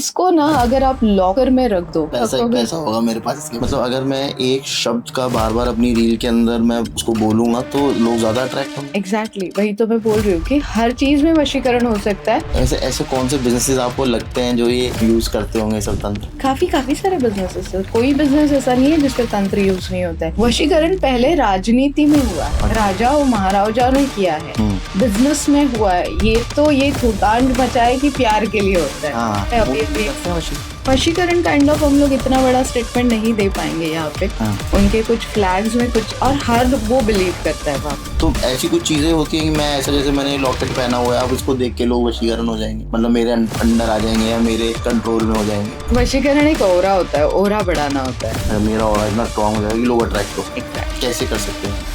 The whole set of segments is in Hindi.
इसको ना अगर आप लॉकर में रख दो पैसा होगा मेरे पास इसके। मतलब अगर मैं एक शब्द का बार बार अपनी रील के अंदर मैं उसको बोलूंगा तो लोग ज्यादा अट्रैक्ट होंगे। एग्जैक्टली वही तो मैं बोल रही हूँ कि हर चीज में वशीकरण हो सकता है। ऐसे ऐसे कौन से बिजनेसेस आपको लगते हैं जो ये यूज करते होंगे सब तंत्र? काफी सारे बिजनेसेस है, कोई बिजनेस ऐसा नहीं है जिसका तंत्र यूज नहीं होता है। वशीकरण पहले राजनीति में हुआ है, राजा और महाराजाओं ने किया है, बिजनेस में हुआ है। ये थुकांड मचाए कि प्यार के लिए होता है। वशीकरण काइंड ऑफ हम लोग इतना बड़ा स्टेटमेंट नहीं दे पाएंगे यहाँ पे। उनके कुछ फ्लैग्स में कुछ और हर वो बिलीव करता है वहाँ। तो ऐसी कुछ चीजें होती हैं कि मैं ऐसा जैसे मैंने लॉकेट पहना हुआ है, अब इसको देख के लोग वशीकरण हो जाएंगे, मतलब मेरे अंडर आ जाएंगे या मेरे कंट्रोल में हो जाएंगे। वशीकरण एक ओरा होता है, ओरा बढ़ाना होता है। मेरा ओरा इतना स्ट्रॉन्ग हो जाएगा कि लोग अट्रैक्ट हो। कैसे कर सकते हैं?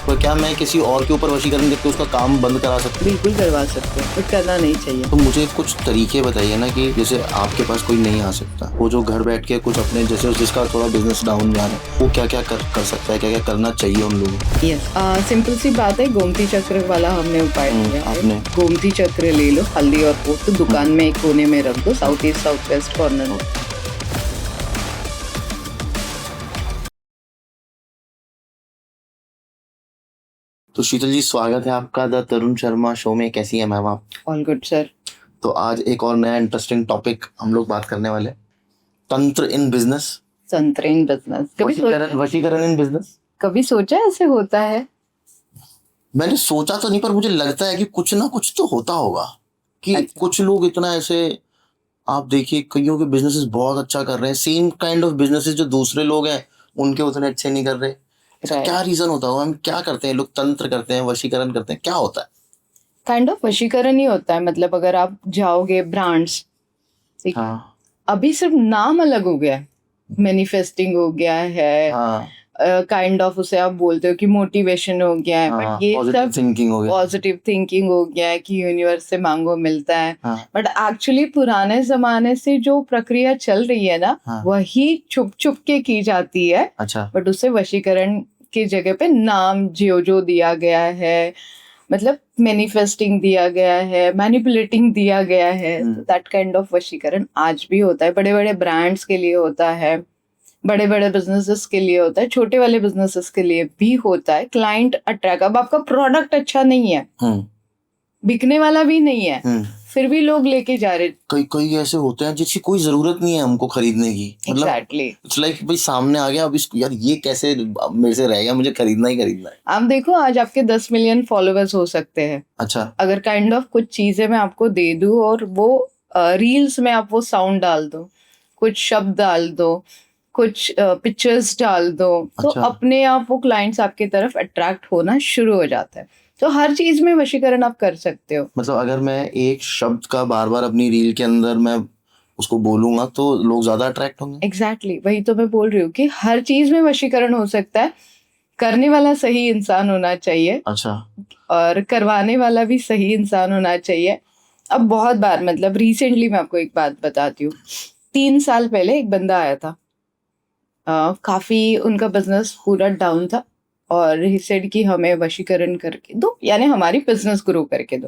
तो क्या मैं किसी और के ऊपर वशीकरण करके उसका काम बंद करा सकता हूँ? बिल्कुल करवा सकते हैं, कुछ करना नहीं चाहिए। तो मुझे कुछ तरीके बताइए ना कि जैसे आपके पास कोई नहीं आ सकता, वो जो घर बैठ के कुछ अपने जैसे जिसका थोड़ा बिजनेस डाउन जा रहा है, वो क्या क्या कर सकता है, क्या क्या करना चाहिए उन लोगों को? यस, सिंपल सी बात है, गोमती चक्र वाला हमने उपाय किया। आपने गोमती चक्र ले लो, हल्दी और पोस्त तो दुकान में एक कोने में रख दो, south east south west corner में। तो शीतल जी, स्वागत है आपका द तरुण शर्मा शो में। कैसी है मैम आप? All good sir. तो आज एक और नया इंटरेस्टिंग टॉपिक हम लोग बात करने वाले, तंत्र इन बिजनेस। तंत्र इन बिजनेस, वशीकरण इन बिजनेस। कभी सोचा ऐसे होता है? मैंने सोचा तो नहीं, पर मुझे लगता है कि कुछ ना कुछ तो होता होगा कि कुछ लोग इतना ऐसे, आप देखिए कईयों के बिजनेसेस बहुत अच्छा कर रहे हैं, सेम काइंड ऑफ बिजनेसेस जो दूसरे लोग हैं उनके उतने अच्छे नहीं कर रहे। इसका क्या रीजन होता होगा? हम क्या करते हैं लोग? तंत्र करते हैं, वशीकरण करते हैं, क्या होता है? काइंड ऑफ वशीकरण ही होता है। मतलब अगर आप जाओगे ब्रांड्स, हाँ, अभी सिर्फ नाम अलग हो गया है, मैनिफेस्टिंग हो गया है, हाँ, काइंड ऑफ उसे आप बोलते हो कि मोटिवेशन हो गया है, बट ये सब थिंकिंग हो गया, पॉजिटिव थिंकिंग हो गया है कि यूनिवर्स से मांगो मिलता है। बट हाँ, एक्चुअली पुराने जमाने से जो प्रक्रिया चल रही है ना, वही छुप छुप के की जाती है। अच्छा, बट उससे वशीकरण की जगह पे नाम जो दिया गया है, मतलब मैनिफेस्टिंग दिया गया है, मैनिपुलेटिंग दिया गया है, दैट काइंड ऑफ वशीकरण आज भी होता है। बड़े बड़े ब्रांड्स के लिए होता है, बड़े बड़े बिजनेसेस के लिए होता है, छोटे वाले बिजनेसेस के लिए भी होता है। क्लाइंट अट्रैक्ट, अब आपका प्रोडक्ट अच्छा नहीं है, बिकने वाला भी नहीं है, फिर भी लोग लेके जा रहे। कई ऐसे होते हैं जिसकी कोई जरूरत नहीं है हमको खरीदने की। एग्जैक्टली, इट्स लाइक भाई सामने आ गया, अब इसको यार ये कैसे मेरे से रहेगा, मुझे खरीदना ही खरीदना है। आप देखो आज आपके 10 मिलियन फॉलोअर्स हो सकते हैं। अच्छा, अगर काइंड ऑफ कुछ चीजें मैं आपको दे दूं और वो रील्स में आप वो साउंड डाल दो, कुछ शब्द डाल दो, कुछ पिक्चर्स डाल दो, तो अपने आप वो क्लाइंट्स आपकी तरफ अट्रैक्ट होना शुरू हो जाता है। तो हर चीज में वशीकरण आप कर सकते हो। मतलब अगर मैं एक शब्द का बार बार अपनी रील के अंदर मैं उसको बोलूंगा तो लोग ज्यादा अट्रैक्ट होंगे। एग्जैक्टली वही तो मैं बोल रही हूँ कि हर चीज में वशीकरण हो सकता है। करने वाला सही इंसान होना चाहिए, अच्छा, और करवाने वाला भी सही इंसान होना चाहिए। अब बहुत बार, मतलब रिसेंटली मैं आपको एक बात बताती हूँ। 3 साल पहले एक बंदा आया था, काफी उनका बिजनेस पूरा डाउन था और ही सेड कि हमें वशीकरण करके दो, यानी हमारी बिजनेस ग्रो करके दो।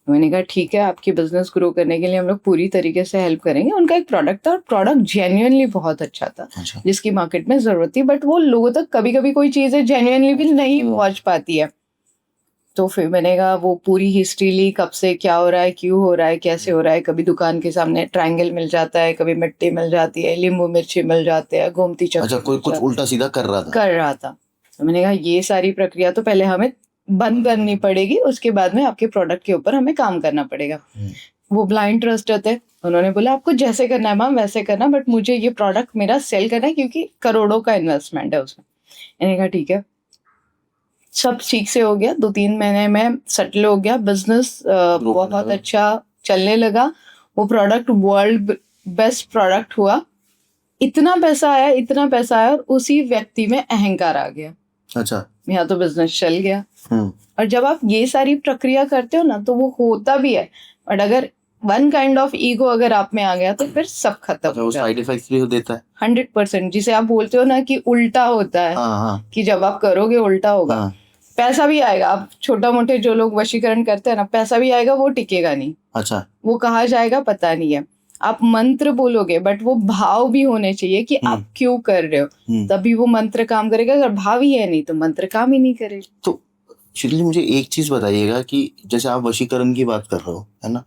मैंने कहा ठीक है, आपकी बिजनेस ग्रो करने के लिए हम लोग पूरी तरीके से हेल्प करेंगे। उनका एक प्रोडक्ट था और प्रोडक्ट जेन्युइनली बहुत अच्छा था, जिसकी मार्केट में जरूरत थी, बट वो लोगों तक कभी कभी कोई चीजें जेन्युइनली भी नहीं पहुंच पाती है। तो फिर मैंने कहा वो पूरी हिस्ट्री ली, कब से क्या हो रहा है, क्यों हो रहा है, कैसे हो रहा है। कभी दुकान के सामने ट्रायंगल मिल जाता है, कभी मिट्टी मिल जाती है, नींबू मिर्ची मिल जाते हैं, गोमती चक्र। अच्छा, कोई कुछ उल्टा सीधा कर रहा था। तो मैंने कहा ये सारी प्रक्रिया तो पहले हमें बंद करनी पड़ेगी, उसके बाद में आपके प्रोडक्ट के ऊपर हमें काम करना पड़ेगा। वो ब्लाइंड ट्रस्ट थे, उन्होंने बोला आपको जैसे करना है मैम वैसे करना, बट मुझे ये प्रोडक्ट मेरा सेल करना है क्योंकि करोड़ों का इन्वेस्टमेंट है उसमें। मैंने कहा ठीक है, सब ठीक से हो गया। 2-3 महीने में सेटल हो गया बिजनेस, बहुत अच्छा चलने लगा। वो प्रोडक्ट वर्ल्ड बेस्ट प्रोडक्ट हुआ। इतना पैसा आया और उसी व्यक्ति में अहंकार आ गया। अच्छा, यहाँ तो बिजनेस चल गया। और जब आप ये सारी प्रक्रिया करते हो ना तो वो होता भी है, बट अगर वन काइंड ऑफ ईगो अगर आप में आ गया तो फिर सब खत्म हो जाता है। साइड इफेक्ट्स भी देता है 100%, जिसे आप बोलते हो ना कि उल्टा होता है, कि जब आप करोगे उल्टा होगा। पैसा भी आएगा, आप छोटा मोटे जो लोग वशीकरण करते हैं ना, पैसा भी आएगा, वो टिकेगा नहीं, अच्छा वो कहाँ जाएगा पता नहीं है। आप मंत्र बोलोगे बट वो भाव भी होने चाहिए कि आप क्यों कर रहे हो, तभी वो मंत्र काम करेगा। अगर भाव ही है नहीं तो मंत्र काम ही नहीं करेगा। तो शीतल मुझे एक चीज बताइएगा कि जैसे आप वशीकरण की बात कर रहे हो, है ना,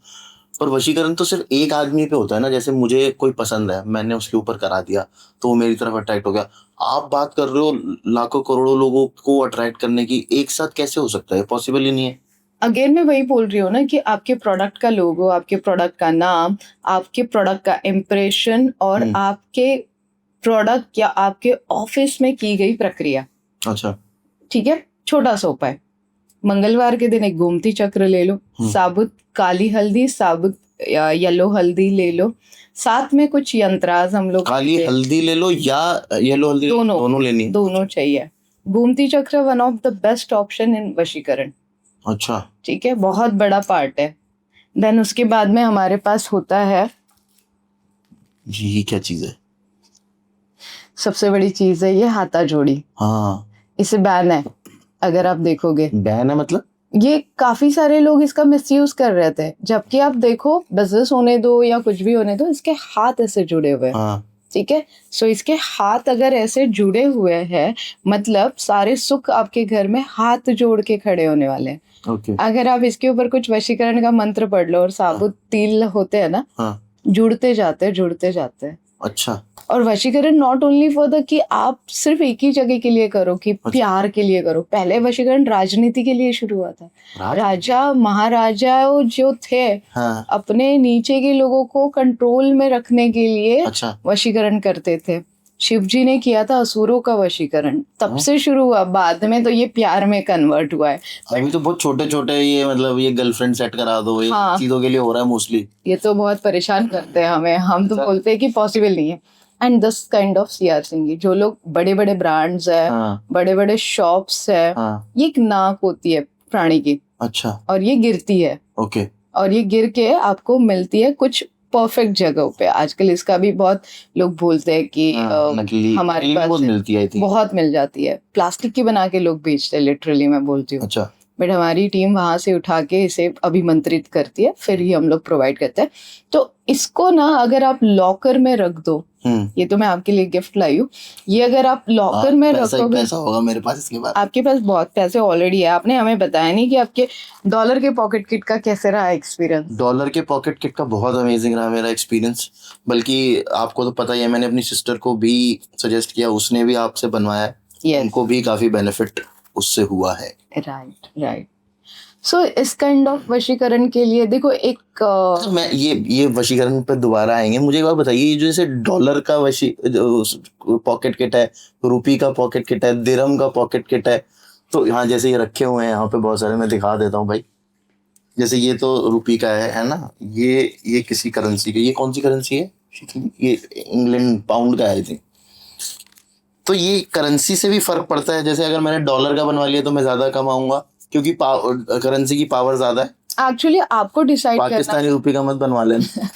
पर वशीकरण तो सिर्फ एक आदमी पे होता है ना। जैसे मुझे कोई पसंद है, मैंने उसके ऊपर करा दिया तो वो मेरी तरफ अट्रैक्ट हो गया। आप बात कर रहे हो लाखों करोड़ों लोगों को अट्रैक्ट करने की, एक साथ कैसे हो सकता है? पॉसिबल ही नहीं है। अगेन मैं वही बोल रही हूँ ना कि आपके प्रोडक्ट का लोगो, आपके प्रोडक्ट का नाम, आपके प्रोडक्ट का इम्प्रेशन और आपके प्रोडक्ट या आपके ऑफिस में की गई प्रक्रिया। अच्छा ठीक है, छोटा सा उपाय, मंगलवार के दिन एक गोमती चक्र ले लो, साबुत काली हल्दी, साबुत येलो हल्दी ले लो, साथ में कुछ यंत्राज हम लोग काली हल्दी ले लो या येलो हल्दी, दोनों लेनी है? दोनों चाहिए। गोमती चक्र one of the best option in vashikaran. अच्छा ठीक है, बहुत बड़ा पार्ट है। देन उसके बाद में हमारे पास होता है, ये क्या चीज है? सबसे बड़ी चीज है ये हाथा जोड़ी। हाँ, इसे बैन है, अगर आप देखोगे। बैन है मतलब? ये काफी सारे लोग इसका मिसयूज कर रहे थे, जबकि आप देखो बिजनेस होने दो या कुछ भी होने दो, इसके हाथ ऐसे जुड़े हुए हैं। हाँ। ठीक है, सो इसके हाथ अगर ऐसे जुड़े हुए हैं, मतलब सारे सुख आपके घर में हाथ जोड़ के खड़े होने वाले हैं। Okay. अगर आप इसके ऊपर कुछ वशीकरण का मंत्र पढ़ लो और साबुत तिल होते हैं ना, जुड़ते जाते हैं। अच्छा। और वशीकरण नॉट ओनली फॉर द कि आप सिर्फ एक ही जगह के लिए करो कि प्यार के लिए करो। पहले वशीकरण राजनीति के लिए शुरू हुआ था। राजा महाराजा जो थे, अपने नीचे के लोगों को कंट्रोल में रखने के लिए वशीकरण करते थे। शिव जी ने किया था असुरों का वशीकरण, तब से शुरू हुआ। बाद में तो ये प्यार में कन्वर्ट हुआ है। अभी तो बहुत छोटे छोटे ये मतलब ये गर्लफ्रेंड सेट करा दो, ये चीजों के लिए हो रहा है मोस्टली। ये तो बहुत परेशान करते हैं हमें, हम तो बोलते हैं कि पॉसिबल नहीं है। And this kind of CR Singh, जो लोग बड़े बड़े ब्रांड्स है, बड़े बड़े शॉप्स है, ये एक नाक होती है प्राणी की। अच्छा। और ये गिरती है। ओके। और ये गिर के आपको मिलती है कुछ परफेक्ट जगहों पे। आजकल इसका भी बहुत लोग बोलते हैं कि हमारे पास मिलती है, बहुत मिल जाती है। प्लास्टिक की बना के लोग बेचते हैं, लिटरली मैं बोलती हूँ। अच्छा। बट हमारी टीम वहां से उठा के इसे अभिमंत्रित करती है, फिर ही हम लोग प्रोवाइड करते हैं। तो इसको ना अगर आप लॉकर में रख दो, ये तो मैं आपके लिए गिफ्ट लाई हूँ, ये अगर आप लॉकर में रखोगे, पैसा होगा मेरे पास इसके बाद। आपके पास बहुत पैसे ऑलरेडी है। आपने हमें बताया नहीं कि आपके डॉलर के पॉकेट किट का कैसे रहा एक्सपीरियंस। डॉलर के पॉकेट किट का बहुत अमेजिंग रहा मेरा एक्सपीरियंस। बल्कि आपको तो पता ही है, मैंने अपनी सिस्टर को भी सजेस्ट किया, उसने भी आपसे बनवाया है। उनको भी काफी बेनिफिट उससे हुआ है। राइट। सो इस काइंड ऑफ वशीकरण के लिए देखो एक तो मैं ये वशीकरण पर दोबारा आएंगे। मुझे एक बात बताइए, ये जो जैसे डॉलर का पॉकेट किट है, रुपी का पॉकेट किट है, दिरहम का पॉकेट किट है, तो यहाँ जैसे ये रखे हुए हैं यहाँ पे बहुत सारे, मैं दिखा देता हूँ भाई। जैसे ये तो रुपी का है ना, ये किसी करेंसी का, ये कौन सी करेंसी है? ये इंग्लैंड पाउंड का है आई थिंक। तो ये करेंसी से भी फर्क पड़ता है। जैसे अगर मैंने डॉलर का बनवा लिया तो मैं ज्यादा कमाऊंगा क्योंकि करेंसी की पावर ज्यादा है। एक्चुअली आपको डिसाइड करना, पाकिस्तानी रुपये का मत बनवा लेना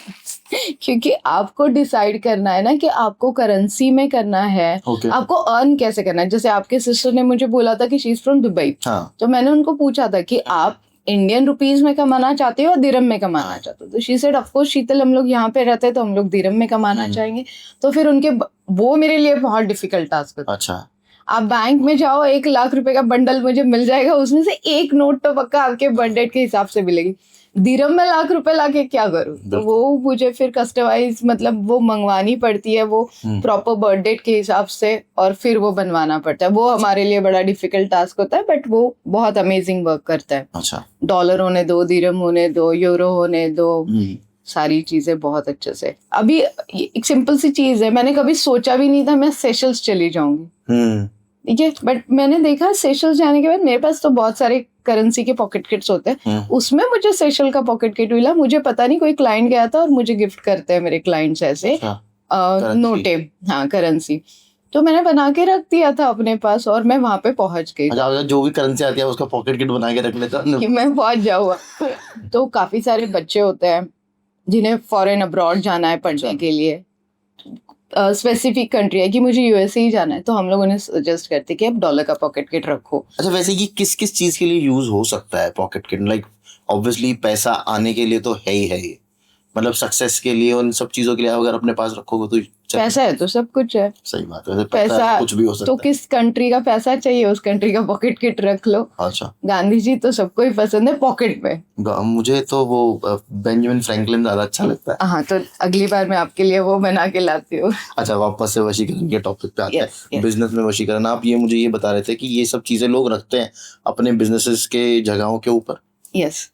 क्योंकि आपको डिसाइड करना है ना कि आपको करेंसी में करना है। आपको अर्न कैसे करना है। जैसे आपके सिस्टर ने मुझे बोला था कि शी इज फ्रॉम दुबई, तो मैंने उनको पूछा था कि आप इंडियन रुपीज में कमाना चाहते हो या दिरहम में कमाना चाहते हो। तो शी सेड ऑफ कोर्स शीतल, हम लोग यहाँ पे रहते हैं तो हम लोग दिरहम में कमाना चाहेंगे। तो फिर उनके वो मेरे लिए बहुत डिफिकल्ट टास्क था। अच्छा। आप बैंक में जाओ, 1 लाख रुपए का बंडल मुझे मिल जाएगा, उसमें से एक नोट तो पक्का आपके बर्थडे के हिसाब से मिलेगी। दिरहम में लाख रुपए लाके क्या करूँ? तो वो मुझे फिर कस्टमाइज मतलब वो मंगवानी पड़ती है, वो प्रॉपर बर्थडे के हिसाब से, और फिर वो बनवाना पड़ता है। वो हमारे लिए बड़ा डिफिकल्ट टास्क होता है, बट वो बहुत अमेजिंग वर्क करता है। अच्छा। डॉलर होने दो, दिरहम होने दो, यूरो होने दो, सारी चीजें बहुत अच्छे से। अभी एक सिंपल सी चीज है, मैंने कभी सोचा भी नहीं था मैं सेशल्स चली जाऊंगी। ठीक है, बट मैंने देखा सेशल्स जाने के बाद मेरे पास तो बहुत सारे करेंसी के पॉकेट किट्स होते हैं, उसमें मुझे सेशल का पॉकेट किट मिला। मुझे पता नहीं, कोई क्लाइंट गया था और मुझे गिफ्ट करते हैं मेरे क्लाइंट्स ऐसे नोटे, हाँ करेंसी। तो मैंने बना के रख दिया था अपने पास और मैं वहां पे पहुंच गई। अच्छा, जो भी करेंसी आती है उसका पॉकेट किट बना के रख लेता हूं कि मैं पहुंच जाऊंगा। तो काफी सारे बच्चे होते हैं जिन्हें फॉरेन अब्रॉड जाना है पढ़ने के लिए, स्पेसिफिक कंट्री है कि मुझे यूएसए ही जाना है, तो हम लोग उन्हें सजेस्ट करते हैं कि आप डॉलर का पॉकेट किट रखो। अच्छा, वैसे ये किस किस चीज के लिए यूज हो सकता है पॉकेट किट? लाइक ऑब्वियसली पैसा आने के लिए तो है ही है ये, मतलब सक्सेस के लिए उन सब चीजों के लिए अगर अपने पास रखोगे तो पैसा है तो सब कुछ है। सही बात है, वैसे पैसा कुछ भी हो सकता तो है। किस कंट्री का पैसा चाहिए, उस कंट्री का पॉकेट किट रख लो। अच्छा, गांधी जी तो सबको ही पसंद है पॉकेट में। मुझे तो वो बेंजामिन फ्रैंकलिन ज्यादा अच्छा लगता है। हाँ, तो अगली बार मैं आपके लिए वो बना के लाती हूँ। अच्छा, वापस से वशीकरण के टॉपिक पे आते Yes, हैं। yes. बिजनेस में वशीकरण, आप ये मुझे ये बता रहे थे कि ये सब चीजें लोग रखते हैं अपने बिजनेसेस के जगहों के ऊपर। यस।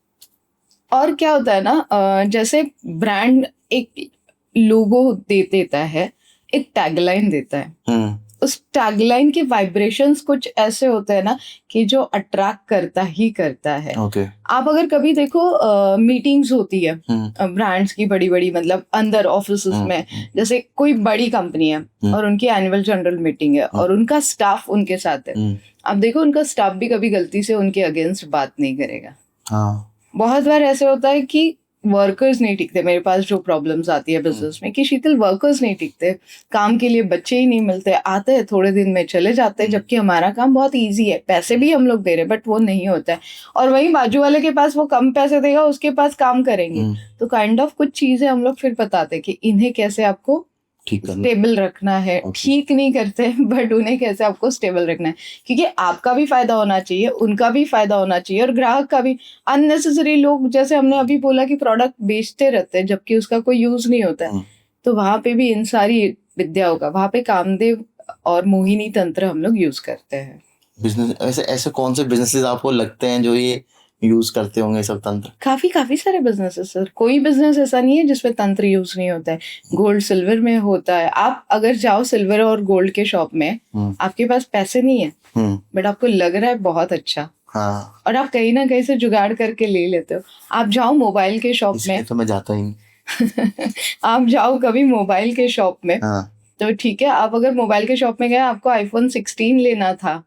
और क्या होता है ना, जैसे ब्रांड एक लोगो दे देता है, एक टैगलाइन देता है। उस टैगलाइन के वाइब्रेशंस कुछ ऐसे होते हैं ना कि जो अट्रैक्ट करता ही करता है। ओके। आप अगर कभी देखो, मीटिंग्स होती है ब्रांड्स की बड़ी बड़ी, मतलब अंदर ऑफिस में, जैसे कोई बड़ी कंपनी है और उनकी एनुअल जनरल मीटिंग है और उनका स्टाफ उनके साथ है। आप देखो, उनका स्टाफ भी कभी गलती से उनके अगेंस्ट बात नहीं करेगा। हाँ, बहुत बार ऐसे होता है कि वर्कर्स नहीं टिकते। मेरे पास जो प्रॉब्लम्स आती है बिजनेस में कि शीतल, वर्कर्स नहीं टिकते, काम के लिए बच्चे ही नहीं मिलते, आते हैं थोड़े दिन में चले जाते हैं, जबकि हमारा काम बहुत इजी है, पैसे भी हम लोग दे रहे, बट वो नहीं होता है। और वहीं बाजू वाले के पास वो कम पैसे देगा, उसके पास काम करेंगे। तो काइंड ऑफ कुछ चीजें हम लोग फिर बताते कि इन्हें कैसे आपको स्टेबल रखना है। ठीक नहीं करते, बट उन्हें कैसे आपको स्टेबल रखना है, क्योंकि आपका भी फायदा होना चाहिए, उनका भी फायदा होना चाहिए और ग्राहक का भी। अननेसेसरी लोग, जैसे हमने अभी बोला कि प्रोडक्ट बेचते रहते हैं जबकि उसका कोई यूज नहीं होता है, तो वहां पे भी इन सारी विद्याओं का, वहां पे कामदेव और मोहिनी तंत्र हम लोग यूज करते हैं। बिजनेस ऐसे कौन से बिजनेसेस आपको लगते हैं जो ये यूज करते होंगे सब तंत्र? काफी सारे बिजनेस है सर, कोई बिजनेस ऐसा नहीं है जिसमें तंत्र यूज नहीं होता है। गोल्ड सिल्वर में होता है। आप अगर जाओ सिल्वर और गोल्ड के शॉप में, आपके पास पैसे नहीं है, बट आपको लग रहा है बहुत अच्छा, हाँ, और आप कहीं ना कहीं से जुगाड़ करके ले लेते हो। आप जाओ मोबाइल के शॉप में, तो मैं जाता ही नहीं। आप जाओ कभी मोबाइल के शॉप में, हाँ, तो ठीक है, आप अगर मोबाइल के शॉप में गए, आपको आईफोन 16 लेना था,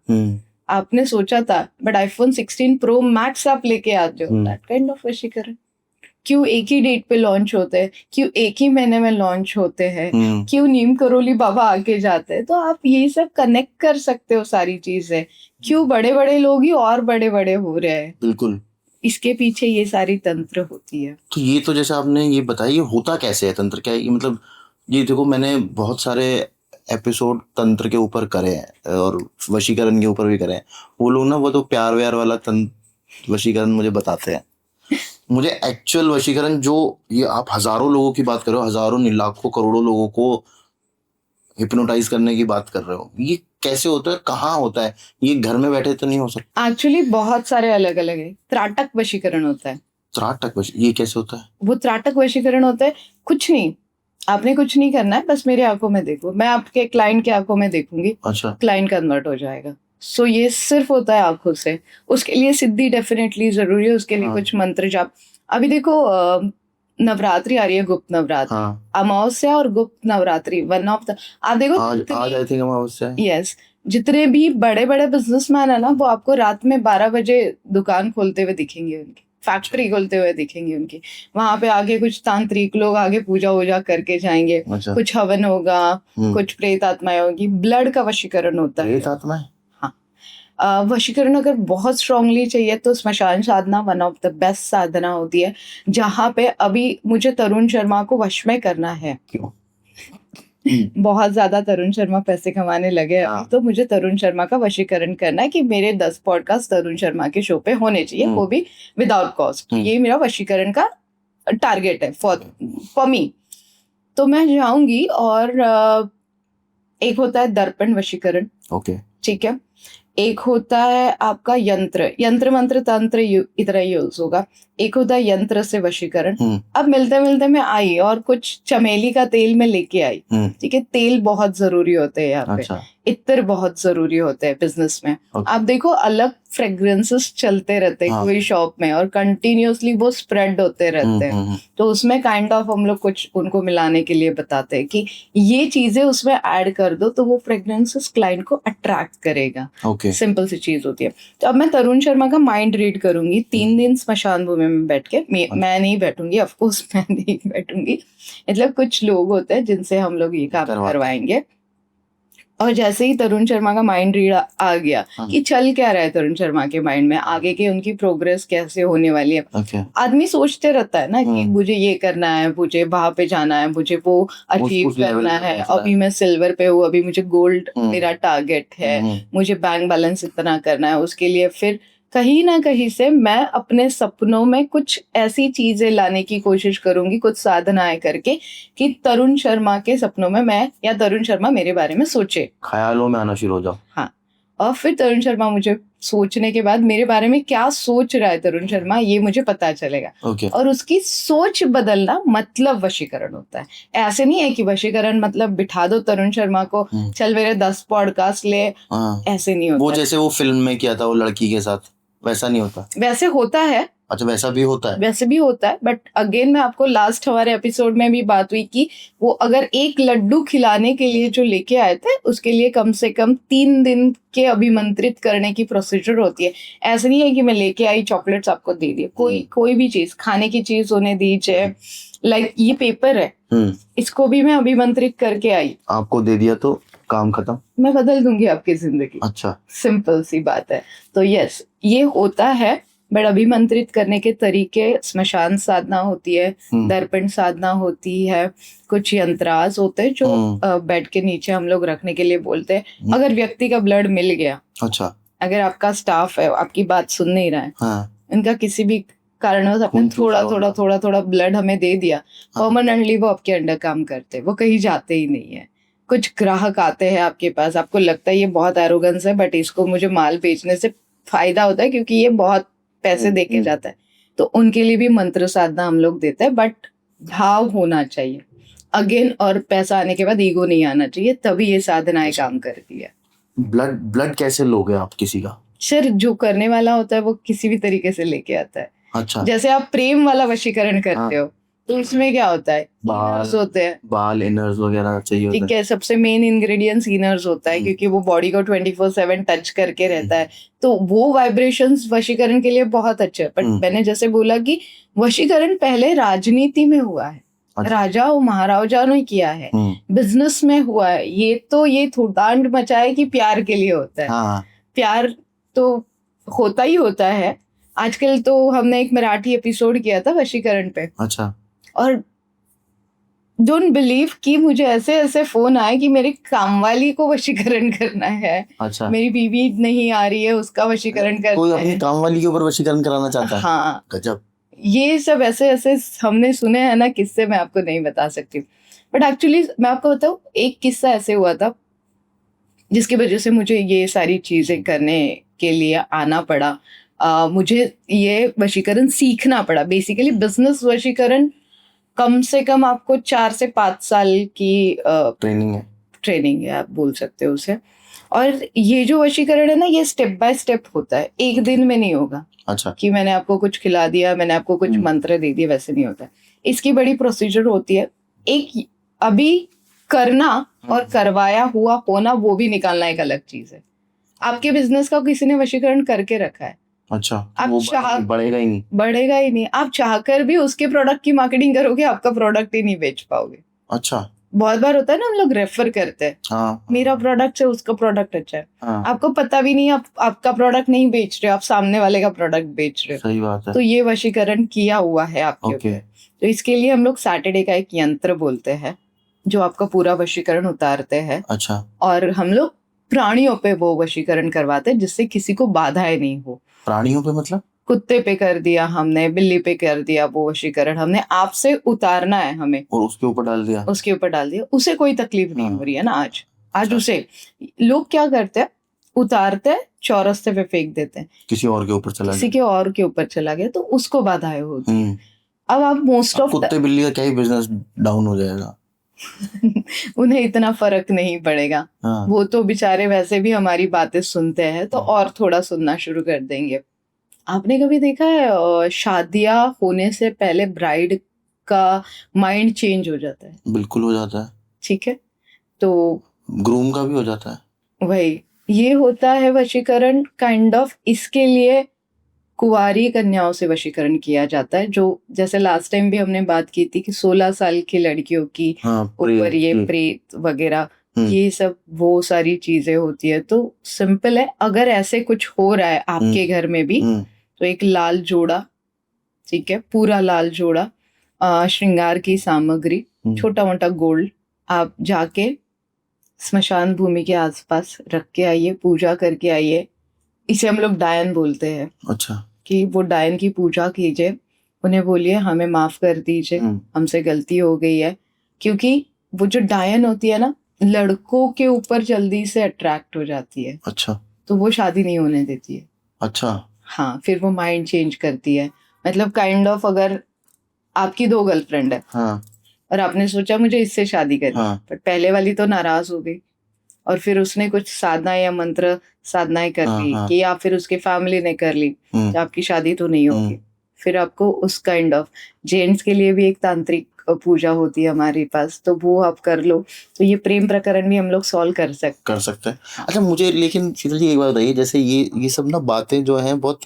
आपने सोचा था, बट आईफोन 16 प्रो मैक्स आप लेके आते हो। That kind of vashikaran. क्यों एक ही डेट पे लॉन्च होते हैं, क्यों एक ही महीने में लॉन्च होते हैं, क्यों नीम करोली बाबा आके जाते हैं, तो आप ये सब कनेक्ट कर सकते हो सारी चीजें। क्यों बड़े बड़े लोग ही और बड़े बड़े हो रहे हैं, बिल्कुल, इसके पीछे ये सारी तंत्र होती है। तो ये तो जैसे आपने ये बताया, ये होता कैसे है तंत्र, क्या ये मतलब, ये देखो मैंने बहुत सारे एपिसोड तंत्र के ऊपर करे हैं और वशीकरण के ऊपर भी करे हैं। वो लोग ना, वो तो प्यार व्यार वाला तंत्र वशीकरण मुझे बताते हैं। मुझे एक्चुअल वशीकरण, जो ये आप हजारों लोगों की बात कर रहे हो, हजारों नहीं लाखों करोड़ों लोगों को हिप्नोटाइज करने की बात कर रहे हो, ये कैसे होता है, कहाँ होता है? ये घर में बैठे तो नहीं हो सकता? एक्चुअली बहुत सारे अलग अलग है। त्राटक वशीकरण होता है। त्राटक ये कैसे होता है? वो त्राटक वशीकरण होता है, कुछ नहीं, आपने कुछ नहीं करना है, बस मेरे आंखों में देखो, मैं आपके क्लाइंट के आंखों में देखूंगी, अच्छा, क्लाइंट कन्वर्ट हो जाएगा। सो ये सिर्फ होता है आंखों से। उसके लिए सिद्धि डेफिनेटली जरूरी है, उसके लिए कुछ मंत्र जाप। अभी देखो, नवरात्रि आ रही है, गुप्त नवरात्रि, अमावस्या और गुप्त नवरात्रि, वन ऑफ द, आप देखो आज आई थिंक अमावस्या। यस, जितने भी बड़े बड़े बिजनेसमैन है ना, वो आपको रात में 12 बजे दुकान खोलते हुए दिखेंगे, उनकी फैक्ट्री खोलते हुए दिखेंगे उनकी। वहां पे आगे कुछ तांत्रिक लोग आगे पूजा वूजा करके जाएंगे। अच्छा। कुछ हवन होगा, कुछ प्रेत आत्माएं होगी, ब्लड का वशीकरण होता है। प्रेत आत्माएं? हाँ, वशीकरण अगर बहुत स्ट्रांगली चाहिए तो स्मशान साधना वन ऑफ द बेस्ट साधना होती है, जहाँ पे अभी मुझे तरुण शर्मा को वश में करना है। क्यों? बहुत ज्यादा तरुण शर्मा पैसे कमाने लगे अभी, तो मुझे तरुण शर्मा का वशीकरण करना है कि मेरे 10 पॉडकास्ट तरुण शर्मा के शो पे होने चाहिए, वो भी विदाउट कॉस्ट। ये मेरा वशीकरण का टारगेट है फॉर मी। तो मैं जाऊंगी, और एक होता है दर्पण वशीकरण, ओके, ठीक है। एक होता है आपका यंत्र मंत्र तंत्र इतना यूज होगा। एक होता है यंत्र से वशीकरण। अब मिलते मिलते मैं आई और कुछ चमेली का तेल में लेके आई, ठीक है। तेल बहुत जरूरी होते हैं यहाँ पे। इत्र बहुत जरूरी होते हैं बिजनेस में। Okay. आप देखो अलग फ्रेग्रेंसेस चलते रहते हैं हाँ। कोई शॉप में और कंटिन्यूअसली वो स्प्रेड होते रहते हैं। तो उसमें काइंड ऑफ हम लोग कुछ उनको मिलाने के लिए बताते हैं कि ये चीजें उसमें ऐड कर दो तो वो फ्रेग्रेंसेस क्लाइंट को अट्रैक्ट करेगा। ओके सिंपल सी चीज होती है। तो अब मैं तरुण शर्मा का माइंड रीड करूंगी 3 दिन स्मशान भूमि में बैठ के। मैं नहीं बैठूंगी, ऑफ कोर्स मैं नहीं बैठूंगी, मतलब कुछ लोग होते हैं जिनसे हम लोग ये काम करवाएंगे। और जैसे ही तरुण शर्मा का माइंड रीड आ गया कि चल क्या रहा है तरुण शर्मा के माइंड में, आगे की उनकी प्रोग्रेस कैसे होने वाली है। ओके आदमी सोचते रहता है ना कि मुझे ये करना है, मुझे वहां पे जाना है, मुझे वो अचीव उस level करना पे है। पहुंचना अभी मैं सिल्वर पे हूँ, अभी मुझे गोल्ड मेरा टारगेट है, हम्म, मुझे बैंक बैलेंस इतना करना है। उसके लिए फिर कहीं ना कहीं से मैं अपने सपनों में कुछ ऐसी चीजें लाने की कोशिश करूंगी, कुछ साधनाएं करके कि तरुण शर्मा के सपनों में मैं या तरुण शर्मा मेरे बारे में सोचे। ख्यालों में आना शुरू हो जाओ। हाँ, और फिर तरुण शर्मा मुझे सोचने के बाद मेरे बारे में क्या सोच रहा है तरुण शर्मा ये मुझे पता चलेगा। ओके और उसकी सोच बदलना मतलब वशीकरण होता है। ऐसे नहीं है कि वशीकरण मतलब बिठा दो तरुण शर्मा को, चल मेरे 10 पॉडकास्ट ले, हाँ ऐसे नहीं वो होता। जैसे वो फिल्म में किया था वो लड़की के साथ, वैसा नहीं होता। वैसे होता है, अच्छा वैसा भी होता है। वैसे भी होता है, बट अगेन मैं आपको लास्ट हमारे एपिसोड में भी बात हुई कि वो अगर एक लड्डू खिलाने के लिए जो लेके आए थे उसके लिए कम से कम 3 दिन के अभिमंत्रित करने की प्रोसीजर होती है। ऐसे नहीं है कि मैं लेके आई चॉकलेट्स आपको दे दिए, कोई भी चीज खाने की चीज होने दीजिए। लाइक ये पेपर है, इसको भी मैं अभिमंत्रित करके आई, आपको दे दिया तो काम खत्म, मैं बदल दूंगी आपकी जिंदगी। अच्छा सिंपल सी बात है। तो यस ये होता है, बट अभिमंत्रित करने के तरीके स्मशान साधना होती है, दर्पण साधना होती है, कुछ यंत्रास होते हैं जो बेड के नीचे हम लोग रखने के लिए बोलते हैं। अगर व्यक्ति का ब्लड मिल गया, अच्छा अगर आपका स्टाफ है आपकी बात सुन नहीं रहा है, इनका किसी भी कारणवश आपने थोड़ा ब्लड हमें दे दिया, परमानेंटली वो आपके अंडर काम करते, वो कहीं जाते ही नहीं है। कुछ ग्राहक आते हैं आपके पास, आपको लगता है ये बहुत एरोगेंस है बट इसको मुझे माल बेचने से फायदा होता है क्योंकि ये बहुत पैसे दे के जाता है, तो उनके लिए भी मंत्र साधना हम लोग देते हैं। बट भाव होना चाहिए अगेन, और पैसा आने के बाद ईगो नहीं आना चाहिए, तभी ये साधनाएं काम करती है। ब्लड कैसे लोगे आप किसी का? सर जो करने वाला होता है वो किसी भी तरीके से लेके आता है। अच्छा जैसे आप प्रेम वाला वशीकरण करते हो तो उसमें क्या होता है, बाल होते हैं, बाल इनर्स वगैरह चाहिए होता ठीक है। सबसे मेन इंग्रेडिएंट्स इनर्स होता है क्योंकि वो बॉडी को 24/7 टच करके रहता है, तो वो वाइब्रेशंस वशीकरण के लिए बहुत अच्छे है। बट मैंने जैसे बोला कि वशीकरण पहले राजनीति में हुआ है, राजा और महाराजा ने किया है, बिजनेस में हुआ है। ये थोड़ांड मचाए कि प्यार के लिए होता है। प्यार तो होता ही होता है। आजकल तो हमने एक मराठी एपिसोड किया था वशीकरण पे, अच्छा, और डोंट बिलीव कि मुझे ऐसे फोन आए कि मेरी कामवाली को वशीकरण करना है। अच्छा, मेरी बीवी नहीं आ रही है उसका वशीकरण करना है, कोई अपनी कामवाली के ऊपर वशीकरण कराना चाहता है। हाँ गजब। ये सब ऐसे हमने सुने हैं ना किस्से, मैं आपको नहीं बता सकती, बट एक्चुअली मैं आपको बताऊं एक किस्सा ऐसे हुआ था जिसकी वजह से मुझे ये सारी चीजें करने के लिए आना पड़ा। मुझे ये वशीकरण सीखना पड़ा। बेसिकली बिजनेस वशीकरण कम से कम आपको 4 से 5 साल की ट्रेनिंग है, आप बोल सकते हो उसे। और ये जो वशीकरण है ना ये स्टेप बाय स्टेप होता है, एक दिन में नहीं होगा। अच्छा, कि मैंने आपको कुछ खिला दिया, मैंने आपको कुछ मंत्र दे दिए, वैसे नहीं होता है। इसकी बड़ी प्रोसीजर होती है। एक अभी करना और करवाया हुआ होना वो भी निकालना एक अलग चीज है। आपके बिजनेस का किसी ने वशीकरण करके रखा है, अच्छा, आप वो बढ़ेगा ही नहीं। आप चाहकर भी उसके प्रोडक्ट की मार्केटिंग करोगे, आपका प्रोडक्ट ही नहीं बेच पाओगे। अच्छा, बहुत बार होता है ना, हम लोग रेफर करते हैं, मेरा प्रोडक्ट है उसका प्रोडक्ट अच्छा है, आपको पता भी नहीं, आपका प्रोडक्ट नहीं बेच रहे हो, आप सामने वाले का प्रोडक्ट बेच रहे हो। सही बात है। तो ये वशीकरण किया हुआ है आपके ऊपर। तो इसके लिए हम लोग सैटरडे का एक यंत्र बोलते हैं जो आपका पूरा वशीकरण उतारते हैं। अच्छा, और हम लोग प्राणियों पे वो वशीकरण करवाते हैं जिससे किसी को बाधाएं नहीं हो। प्राणियों पे मतलब? कुत्ते पे कर दिया हमने, बिल्ली पे कर दिया, वो वशीकरण हमने आपसे उतारना है हमें, और उसके ऊपर डाल दिया, उसे कोई तकलीफ नहीं हो रही है ना आज। अच्छा। उसे लोग क्या करते हैं, उतारते हैं, चौरस्ते पे फेंक देते हैं, किसी और के ऊपर चला गया तो उसको बाधाएं होती है। अब आप मोस्ट ऑफ कुत्ते बिल्ली का क्या ही बिजनेस डाउन हो जाएगा। उन्हें इतना फर्क नहीं पड़ेगा। हाँ वो तो बेचारे वैसे भी हमारी बातें सुनते हैं तो और थोड़ा सुनना शुरू कर देंगे। आपने कभी देखा है शादियां होने से पहले ब्राइड का माइंड चेंज हो जाता है? बिल्कुल हो जाता है, ठीक है, तो ग्रूम का भी हो जाता है। वही ये होता है वशीकरण काइंड ऑफ। इसके लिए कुंवारी कन्याओं से वशीकरण किया जाता है, जो जैसे लास्ट टाइम भी हमने बात की थी कि 16 साल की लड़कियों की हाँ ऊपर ये प्रेत प्रेत वगैरह हम्म ये सब वो सारी चीजें होती है। तो सिंपल है, अगर ऐसे कुछ हो रहा है आपके घर में भी हम्म तो एक लाल जोड़ा, ठीक है, पूरा लाल जोड़ा, श्रृंगार की सामग्री, छोटा मोटा गोल्ड, आप जाके स्मशान भूमि के आसपास रख के आइए, पूजा करके आइए। इसे हम लोग डायन बोलते हैं अच्छा कि वो डायन की पूजा कीजिए, उन्हें बोलिए हमें माफ कर दीजिए, हमसे गलती हो गई है। क्योंकि वो जो डायन होती है ना, लड़कों के ऊपर जल्दी से अट्रैक्ट हो जाती है, अच्छा तो वो शादी नहीं होने देती है। अच्छा हाँ, फिर वो माइंड चेंज करती है। मतलब काइंड ऑफ अगर आपकी 2 गर्लफ्रेंड है हाँ और आपने सोचा मुझे इससे शादी करनी, हाँ पर पहले वाली तो नाराज हो गई और फिर उसने कुछ साधना या मंत्र साधनाएं कर हाँ ली हाँ कि या फिर उसके फैमिली ने कर ली, तो आपकी शादी तो नहीं होगी। फिर आपको उस काइंड ऑफ, जेंट्स के लिए भी एक तांत्रिक पूजा होती है हमारे पास, तो वो आप कर लो, तो ये प्रेम प्रकरण भी हम लोग सॉल्व कर सकते हैं। अच्छा मुझे लेकिन शीतल जी एक बात बताइए, जैसे ये सब ना बातें जो हैं बहुत,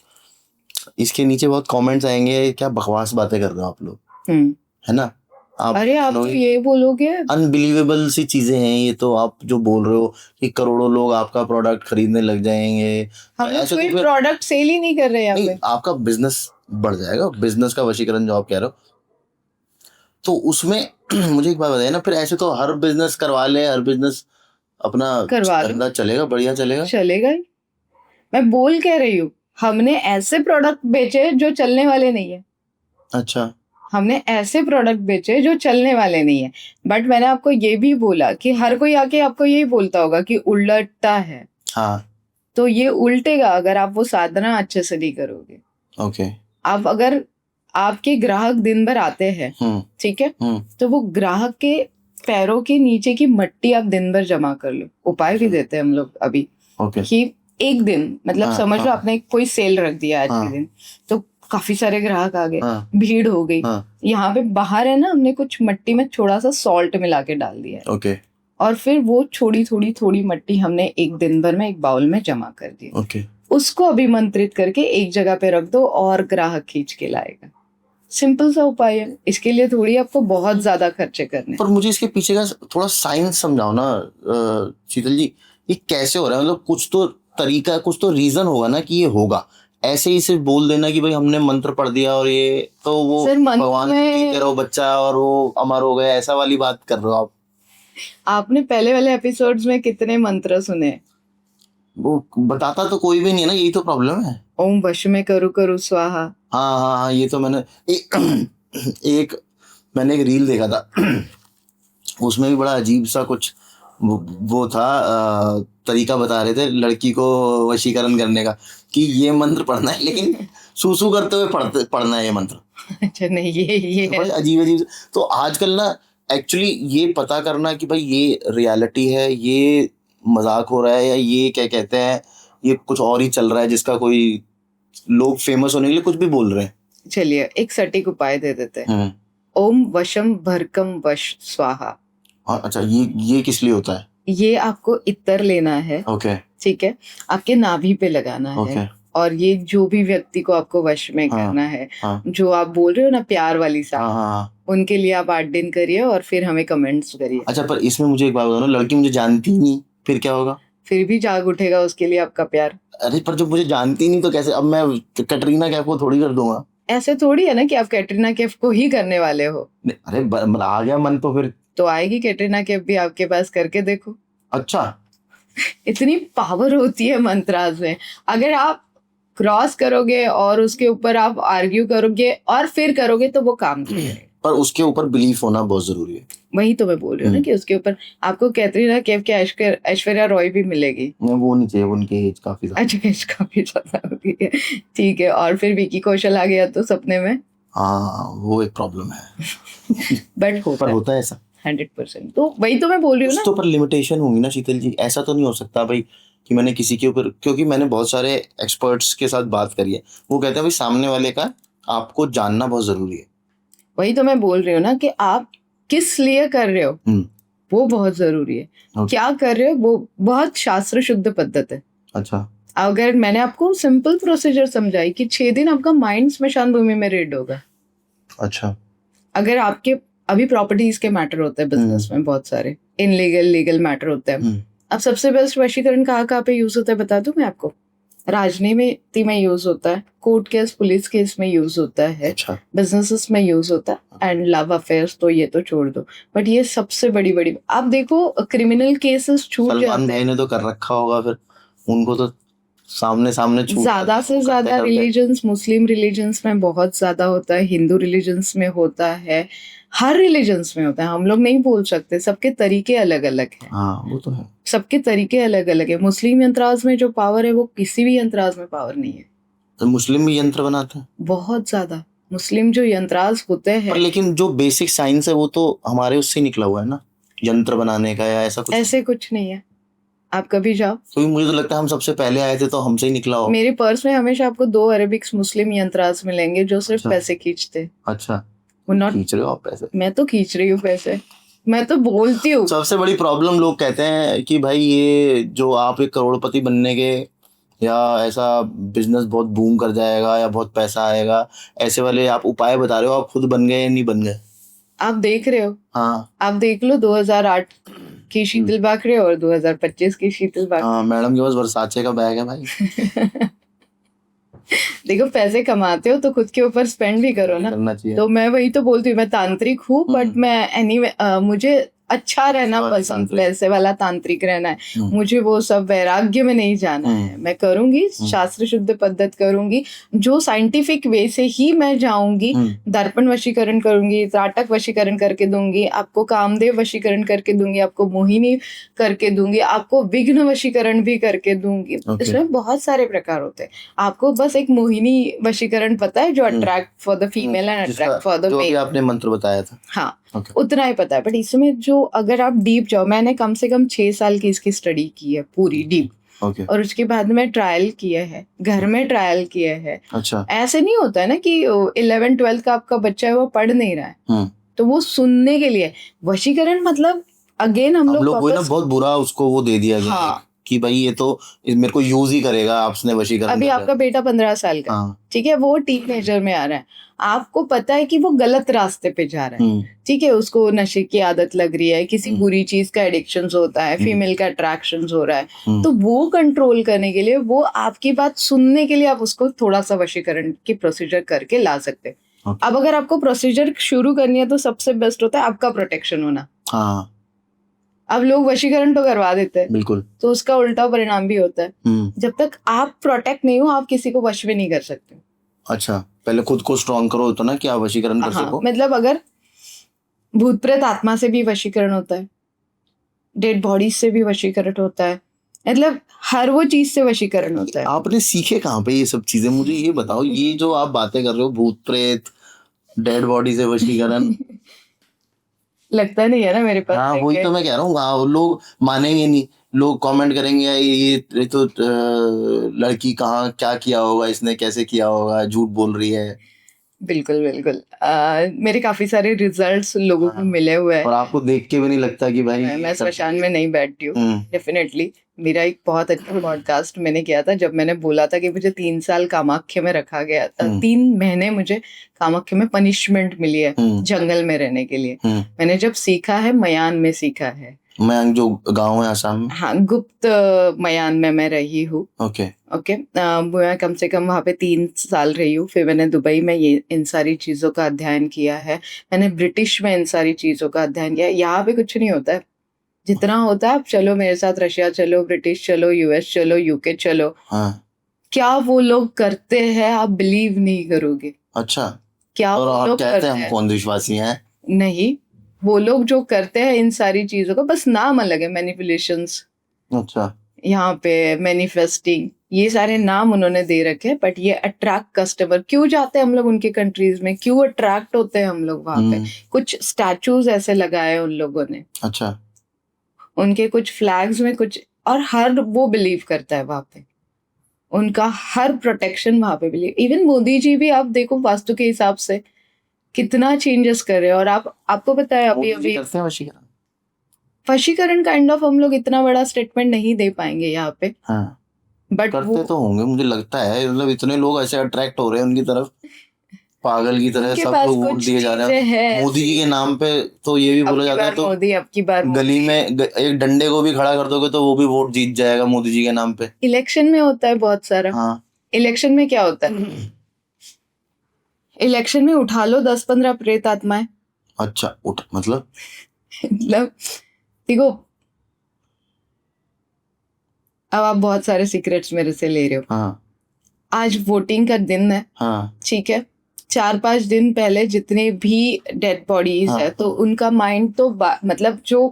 इसके नीचे बहुत कमेंट्स आएंगे, क्या बकवास बातें कर रहे हो आप लोग, हैं। है ना? आप अरे आप तो ये बोलोगे, अनबिलीवेबल सी चीजें हैं ये तो, आप जो बोल रहे हो कि करोड़ों लोग आपका प्रोडक्ट खरीदने लग जाएंगे। हम लोग ऐसे कोई तो फिर प्रोडक्ट सेल ही नहीं कर रहे यहाँ नहीं, पे। आपका बिजनेस बढ़ जाएगा, बिजनेस का वशीकरण जो आप कह रहे हो, तो उसमें मुझे एक बात बताइए ना, फिर ऐसे तो हर बिजनेस करवा ले, हर बिजनेस अपना करवा लो, धंधा चलेगा, बढ़िया चलेगा। चलेगा ही। मैं बोल कह रही हूँ, हमने ऐसे प्रोडक्ट बेचे जो चलने वाले नहीं है। अच्छा हमने ऐसे प्रोडक्ट बेचे जो चलने वाले नहीं है। बट मैंने आपको ये भी बोला कि हर कोई आके आपको यही बोलता होगा कि उलटता है, हाँ तो ये उल्टेगा अगर आप वो साधना अच्छे से नहीं करोगे। ओके आप अगर, आपके ग्राहक दिन भर आते हैं, ठीक है, तो वो ग्राहक के पैरों के नीचे की मट्टी आप दिन भर जमा कर लो। उपाय भी देते हैं हम लोग अभी कि एक दिन, मतलब समझ लो आपने कोई सेल रख दिया आज के दिन, तो काफी सारे ग्राहक आ गए, भीड़ हो गई, यहाँ पे बाहर है ना, हमने कुछ मट्टी में थोड़ा सा सॉल्ट मिला के डाल दिया है, ओके, और फिर वो थोड़ी मट्टी हमने एक दिन भर में एक बाउल में जमा कर दी, ओके, उसको अभिमंत्रित करके एक जगह पे रख दो और ग्राहक खींच के लाएगा। सिंपल सा उपाय है, इसके लिए थोड़ी आपको बहुत ज्यादा खर्चे करने। पर मुझे इसके पीछे का थोड़ा साइंस समझाओ ना शीतल जी, ये कैसे हो रहा है? मतलब कुछ तो तरीका, कुछ तो रीजन होगा ना कि ये होगा। ऐसे ही सिर्फ बोल देना कि भाई हमने मंत्र पढ़ दिया और ये तो वो भगवान की तरह बच्चा और वो अमर हो गया, ऐसा वाली बात कर रहे हो आप। आपने पहले वाले एपिसोड्स में कितने मंत्र सुने? वो बताता तो कोई भी नहीं है ना, यही तो प्रॉब्लम है। ओम वश में करू करू स्वाहा। हाँ हाँ हाँ, ये तो मैंने मैंने एक रील देखा था उसमें भी बड़ा अजीब सा कुछ वो था, तरीका बता रहे थे लड़की को वशीकरण करने का कि ये मंत्र पढ़ना है, लेकिन सूसू करते हुए पढ़ना है ये मंत्र। अच्छा नहीं, ये बड़े अजीब। तो आजकल ना एक्चुअली ये पता करना कि भाई ये रियलिटी है, ये मजाक हो रहा है, या ये क्या कहते हैं, ये कुछ और ही चल रहा है जिसका कोई लोग फेमस होने के लिए कुछ भी बोल रहे हैं। चलिए एक सटीक उपाय दे देते हैं। ओम वशम भरकम वश स्वाहा। अच्छा, ये किस लिए होता है? ये आपको इत्र लेना है, ओके, ठीक है, आपके नाभि पे लगाना है, और ये जो भी व्यक्ति को आपको वश में करना है, जो आप बोल रहे हो ना प्यार वाली साहब, उनके लिए आप 8 दिन करिए और फिर हमें कमेंट्स करिए। अच्छा, पर इसमें मुझे एक बात बताओ ना, लड़की मुझे जानती नहीं, फिर क्या होगा? फिर भी जाग उठेगा उसके लिए आपका प्यार। अरे पर जब मुझे जानती नहीं तो कैसे, अब मैं कैटरीना कैफ को थोड़ी कर दूंगा। ऐसे थोड़ी है ना कि आप कैटरीना कैफ को ही करने वाले हो। अरे आ गया मन तो फिर तो आएगी कैटरीना कैफ भी आपके पास, करके देखो। अच्छा इतनी पावर होती है मंत्रास में, अगर आप क्रॉस करोगे और उसके ऊपर आप आर्ग्यू करोगे और फिर करोगे तो वो काम करेगा। पर उसके ऊपर बिलीफ होना बहुत जरूरी है। वही तो मैं बोल रही हूँ ना कि उसके ऊपर आपको कैटरीना कैफ के ऐश्वर्या रॉय भी मिलेगी। वो नहीं चाहिए, उनकी एज काफी ज्यादा। अच्छा, एज काफी ज्यादा होती है, ठीक है। और फिर विकी कौशल आ गया तो सपने में, हाँ वो एक प्रॉब्लम है बट होता है ऐसा। 100%। तो वही तो मैं बोल रही हूँ कुछ ना। तो पर लिमिटेशन होंगी ना शीतल जी, ऐसा तो नहीं हो सकता भाई कि मैंने किसी के ऊपर, क्योंकि मैंने बहुत सारे एक्सपर्ट्स के साथ बात करी है, वो कहते हैं भाई सामने वाले का आपको जानना बहुत जरूरी है। वही तो मैं बोल रही हूँ ना कि आप किस लिए कर रहे हो वो बहुत जरूरी है। Okay. क्या कर रहे हो वो बहुत शास्त्र शुद्ध पद्धत है। अच्छा अगर मैंने आपको सिंपल प्रोसीजर समझाई कि 6 दिन आपका माइंड स्मशान भूमि में रेड होगा। अच्छा अगर आपके अभी प्रॉपर्टीज के मैटर होते हैं बिजनेस में, बहुत सारे इनलीगल लीगल मैटर होते हैं। अब सबसे बेस्ट वशीकरण कहाँ पे यूज होता है बता दूं मैं आपको। राजनीति में यूज होता है, कोर्ट केस पुलिस केस में यूज होता है, अच्छा बिजनेसेस में यूज होता है, एंड लव अफेयर्स तो ये तो छोड़ दो। बट ये सबसे बड़ी बड़ी आप देखो क्रिमिनल केसेस छूट सलमान जाते भाई हैं। ने तो कर रखा होगा, फिर उनको तो सामने सामने छूट ज्यादा से ज्यादा रिलीजन्स, मुस्लिम रिलीजन्स में बहुत ज्यादा होता है, हिंदू रिलीजन्स में होता है, हर रिलीजन्स में होता है। हम लोग नहीं बोल सकते, सबके तरीके अलग अलग हैं। हाँ वो तो है। सबके तरीके अलग अलग है। मुस्लिम यंत्राज में जो पावर है वो किसी भी यंत्राज में पावर नहीं है। तो मुस्लिम भी यंत्र बनाते हैं बहुत ज्यादा मुस्लिम जो यंत्राज होते पर, हैं। लेकिन जो बेसिक साइंस है वो तो हमारे उससे ही निकला हुआ है ना, यंत्र बनाने का या ऐसा कुछ। ऐसे कुछ नहीं है, आप कभी जाओ। क्योंकि मुझे तो लगता है हम सबसे पहले आए थे तो हमसे ही निकला हो। मेरे पर्स में हमेशा आपको 2 अरेबिक्स मुस्लिम यंत्राज मिलेंगे जो सिर्फ अच्छा। पैसे खींचते। अच्छा वो नॉट खींच रहे हो आप पैसे? मैं तो खींच रही हूँ पैसे, मैं तो बोलती हूँ। सबसे बड़ी प्रॉब्लम लोग कहते हैं कि भाई ये जो आप एक करोड़पति बनने के या ऐसा बिजनेस बहुत बूम कर जाएगा या बहुत पैसा आएगा, ऐसे वाले आप उपाय बता रहे हो, आप खुद बन गए या नहीं बन गए? आप देख रहे हो, हाँ आप देख लो 2008 की शीतल बाकरे और 2025 की शीतल बाकरे। हाँ मैडम के पास वर्साचे का बैग है भाई। देखो पैसे कमाते हो तो खुद के ऊपर स्पेंड भी करो ना। करना चाहिए। तो मैं वही तो बोलती हूँ, मैं तांत्रिक हूँ बट मैं एनीवे मुझे अच्छा रहना पसंद, पैसे वाला तांत्रिक रहना है। मुझे वो सब वैराग्य में नहीं जाना है। मैं करूंगी शास्त्र शुद्ध पद्धत करूंगी, जो साइंटिफिक वे से ही मैं जाऊंगी। दर्पण वशीकरण करूंगी, त्राटक वशीकरण करके दूंगी, आपको कामदेव वशीकरण करके दूंगी, आपको मोहिनी करके दूंगी, आपको विघ्न वशीकरण भी करके दूंगी। इसमें बहुत सारे प्रकार होते हैं। आपको बस एक मोहिनी वशीकरण पता है जो attract for the female and attract for the male, आपने मंत्र बताया था। हाँ उतना ही पता है। बट इसमें जो अगर आप डीप जाओ, मैंने कम से कम 6 साल की इसकी स्टडी की है पूरी डीप। और उसके बाद में ट्रायल किया है, घर में ट्रायल किया है। अच्छा ऐसे नहीं होता है ना कि 11th-12th का आपका बच्चा है वो पढ़ नहीं रहा है तो वो सुनने के लिए वशीकरण मतलब अगेन हम लोग वो ना बहुत बुरा उसको वो दे दिया गया हाँ कि भाई ये तो मेरे को यूज ही करेगा, आपने वशीकरण। अभी आपका बेटा 15 साल का, ठीक है, वो टीनेजर में आ रहा है, आपको पता है कि वो गलत रास्ते पे जा रहा है, ठीक है, उसको नशे की आदत लग रही है, किसी बुरी चीज का एडिक्शन होता है, फीमेल का अट्रैक्शन हो रहा है, तो वो कंट्रोल करने के लिए, वो आपकी बात सुनने के लिए आप उसको थोड़ा सा वशीकरण की प्रोसीजर करके ला सकते हैं। अब अगर आपको प्रोसीजर शुरू करनी है तो सबसे बेस्ट होता है आपका प्रोटेक्शन होना। अब लोग वशीकरण तो करवा देते हैं, बिल्कुल, तो उसका उल्टा परिणाम भी होता है। जब तक आप प्रोटेक्ट नहीं हो आप किसी को वश में नहीं कर सकते। अच्छा, पहले खुद को स्ट्रॉन्ग करो तो ना कि आप वशीकरण कर सको। मतलब अगर भूत प्रेत आत्मा से भी वशीकरण होता है, डेड बॉडीज से भी वशीकरण होता है, मतलब हर वो चीज से वशीकरण होता है। आपने सीखे कहाँ पे ये सब चीजें, मुझे ये बताओ। ये जो आप बातें कर रहे हो भूत प्रेत डेड बॉडी से वशीकरण लगता नहीं है ना मेरे पास। हाँ वही तो मैं कह रहा हूँ। हाँ लोग मानेंगे नहीं, लोग कमेंट करेंगे ये तो लड़की कहाँ क्या किया होगा, इसने कैसे किया होगा, झूठ बोल रही है। बिल्कुल बिल्कुल। मेरे काफी सारे रिजल्ट्स लोगों को मिले हुए हैं और आपको देख के भी नहीं लगता कि भाई मैं स्मशान में नहीं बैठती हूँ। डेफिनेटली मेरा एक बहुत अच्छा पॉडकास्ट मैंने किया था जब मैंने बोला था कि मुझे 3 साल कामाख्या में रखा गया था, 3 महीने मुझे कामाख्या में पनिशमेंट मिली है जंगल में रहने के लिए। मैंने जब सीखा है मयान में सीखा है, मयांग जो गांव है आसाम में, हाँ गुप्त मयान में मैं रही हूँ। ओके मैं कम से कम वहाँ पे 3 साल रही हूँ। फिर मैंने दुबई में ये इन सारी चीजों का अध्ययन किया है, मैंने ब्रिटिश में इन सारी चीजों का अध्ययन किया है। यहाँ पे कुछ नहीं होता है जितना होता है। आप चलो मेरे साथ, रशिया चलो, ब्रिटिश चलो, यूएस चलो, यूके चलो, क्या वो लोग करते हैं आप बिलीव नहीं करोगे। अच्छा, क्या और वो लोग कहते हैं हम कौन विश्वासी हैं? नहीं, वो लोग जो करते हैं इन सारी चीजों का बस नाम अलग है, मैनिपुलेशंस। अच्छा, यहाँ पे मैनिफेस्टिंग, ये सारे नाम उन्होंने दे रखे हैं, बट ये अट्रैक्ट कस्टमर। क्यों जाते हैं हम लोग उनके कंट्रीज में, क्यों अट्रैक्ट होते हैं हम लोग वहां पे? कुछ स्टैचूज ऐसे लगाए उन लोगों ने, अच्छा, उनके कुछ फ्लैग्स में कुछ, और हर वो बिलीव करता है वहां पे, उनका हर प्रोटेक्शन वहां पे बिलीव। इवन मोदी जी भी आप देखो वास्तु के हिसाब से कितना चेंजेस कर रहे हैं। और आपको पता है अभी अभी करते हैं वशीकरण। वशीकरण काइंड ऑफ हम लोग इतना बड़ा स्टेटमेंट नहीं दे पाएंगे यहाँ पे, हाँ, बट करते वो तो होंगे, मुझे लगता है, मतलब इतने लोग ऐसे अट्रैक्ट हो रहे हैं उनकी तरफ, पागल की तरह उनके सबको पास वोट कुछ दिए जा रहे चीजें हैं हैं मोदी जी ऐसी। के नाम पे। तो ये भी अब बोला की जाता है, बार तो मोदी, अब की बार गली मोदी। में एक डंडे को भी खड़ा कर दोगे तो वो भी वोट जीत जाएगा मोदी जी के नाम पे। इलेक्शन में होता है बहुत सारा। हाँ। इलेक्शन में क्या होता है, इलेक्शन में उठा लो 10-15 प्रेत आत्माएं। अच्छा, उठ मतलब? मतलब देखो, अब आप बहुत सारे सीक्रेट्स मेरे से ले रहे हो। हाँ आज वोटिंग का दिन है, हाँ ठीक है, 4-5 दिन पहले जितने भी डेड बॉडीज हाँ है, तो उनका माइंड तो मतलब जो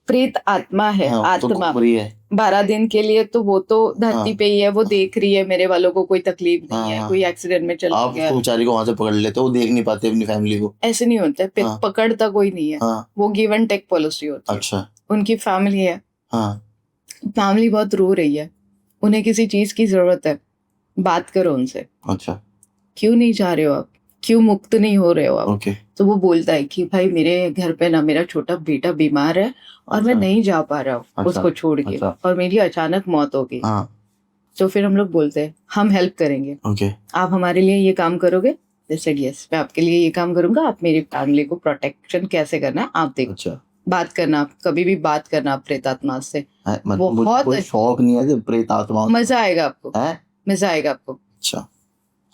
प्रेत आत्मा है, हाँ, तो आत्मा घूम रही है। 12 दिन के लिए तो वो तो धरती हाँ पे ही है, वो देख रही है मेरे वालों को कोई तकलीफ नहीं है, हाँ, कोई एक्सीडेंट में चला आप गया। उसको बेचारी को वहां से पकड़ लेते हो, वो देख नहीं पाते अपनी फैमिली को। ऐसे नहीं होता है, हाँ पकड़ता कोई नहीं है, हाँ, वो गिव एंड टेक पॉलिसी होती है। अच्छा, उनकी फैमिली है, हाँ फैमिली बहुत रो रही है, उन्हें किसी चीज की जरूरत है, बात करो उनसे। अच्छा, क्यों नहीं जा रहे हो आप, क्यों मुक्त नहीं हो रहे हो आप? ओके, तो वो बोलता है कि भाई मेरे घर पे ना मेरा छोटा बेटा बीमार है और मैं अच्छा, नहीं जा पा रहा हूँ अच्छा, उसको छोड़ के, अच्छा, और मेरी अचानक मौत हो गई। हाँ, तो फिर हम लोग बोलते हैं हम हेल्प करेंगे, ओके, आप हमारे लिए ये काम करोगे? जैसे यस, मैं आपके लिए ये काम करूंगा, आप मेरी फैमिली को प्रोटेक्शन कैसे करना है आप देखो। अच्छा। बात करना, आप कभी भी बात करना आप प्रेतात्मा से, बहुत कोई शौक नहीं है जब प्रेत आत्मा मजा आएगा आपको, है। मजा आएगा आपको। अच्छा,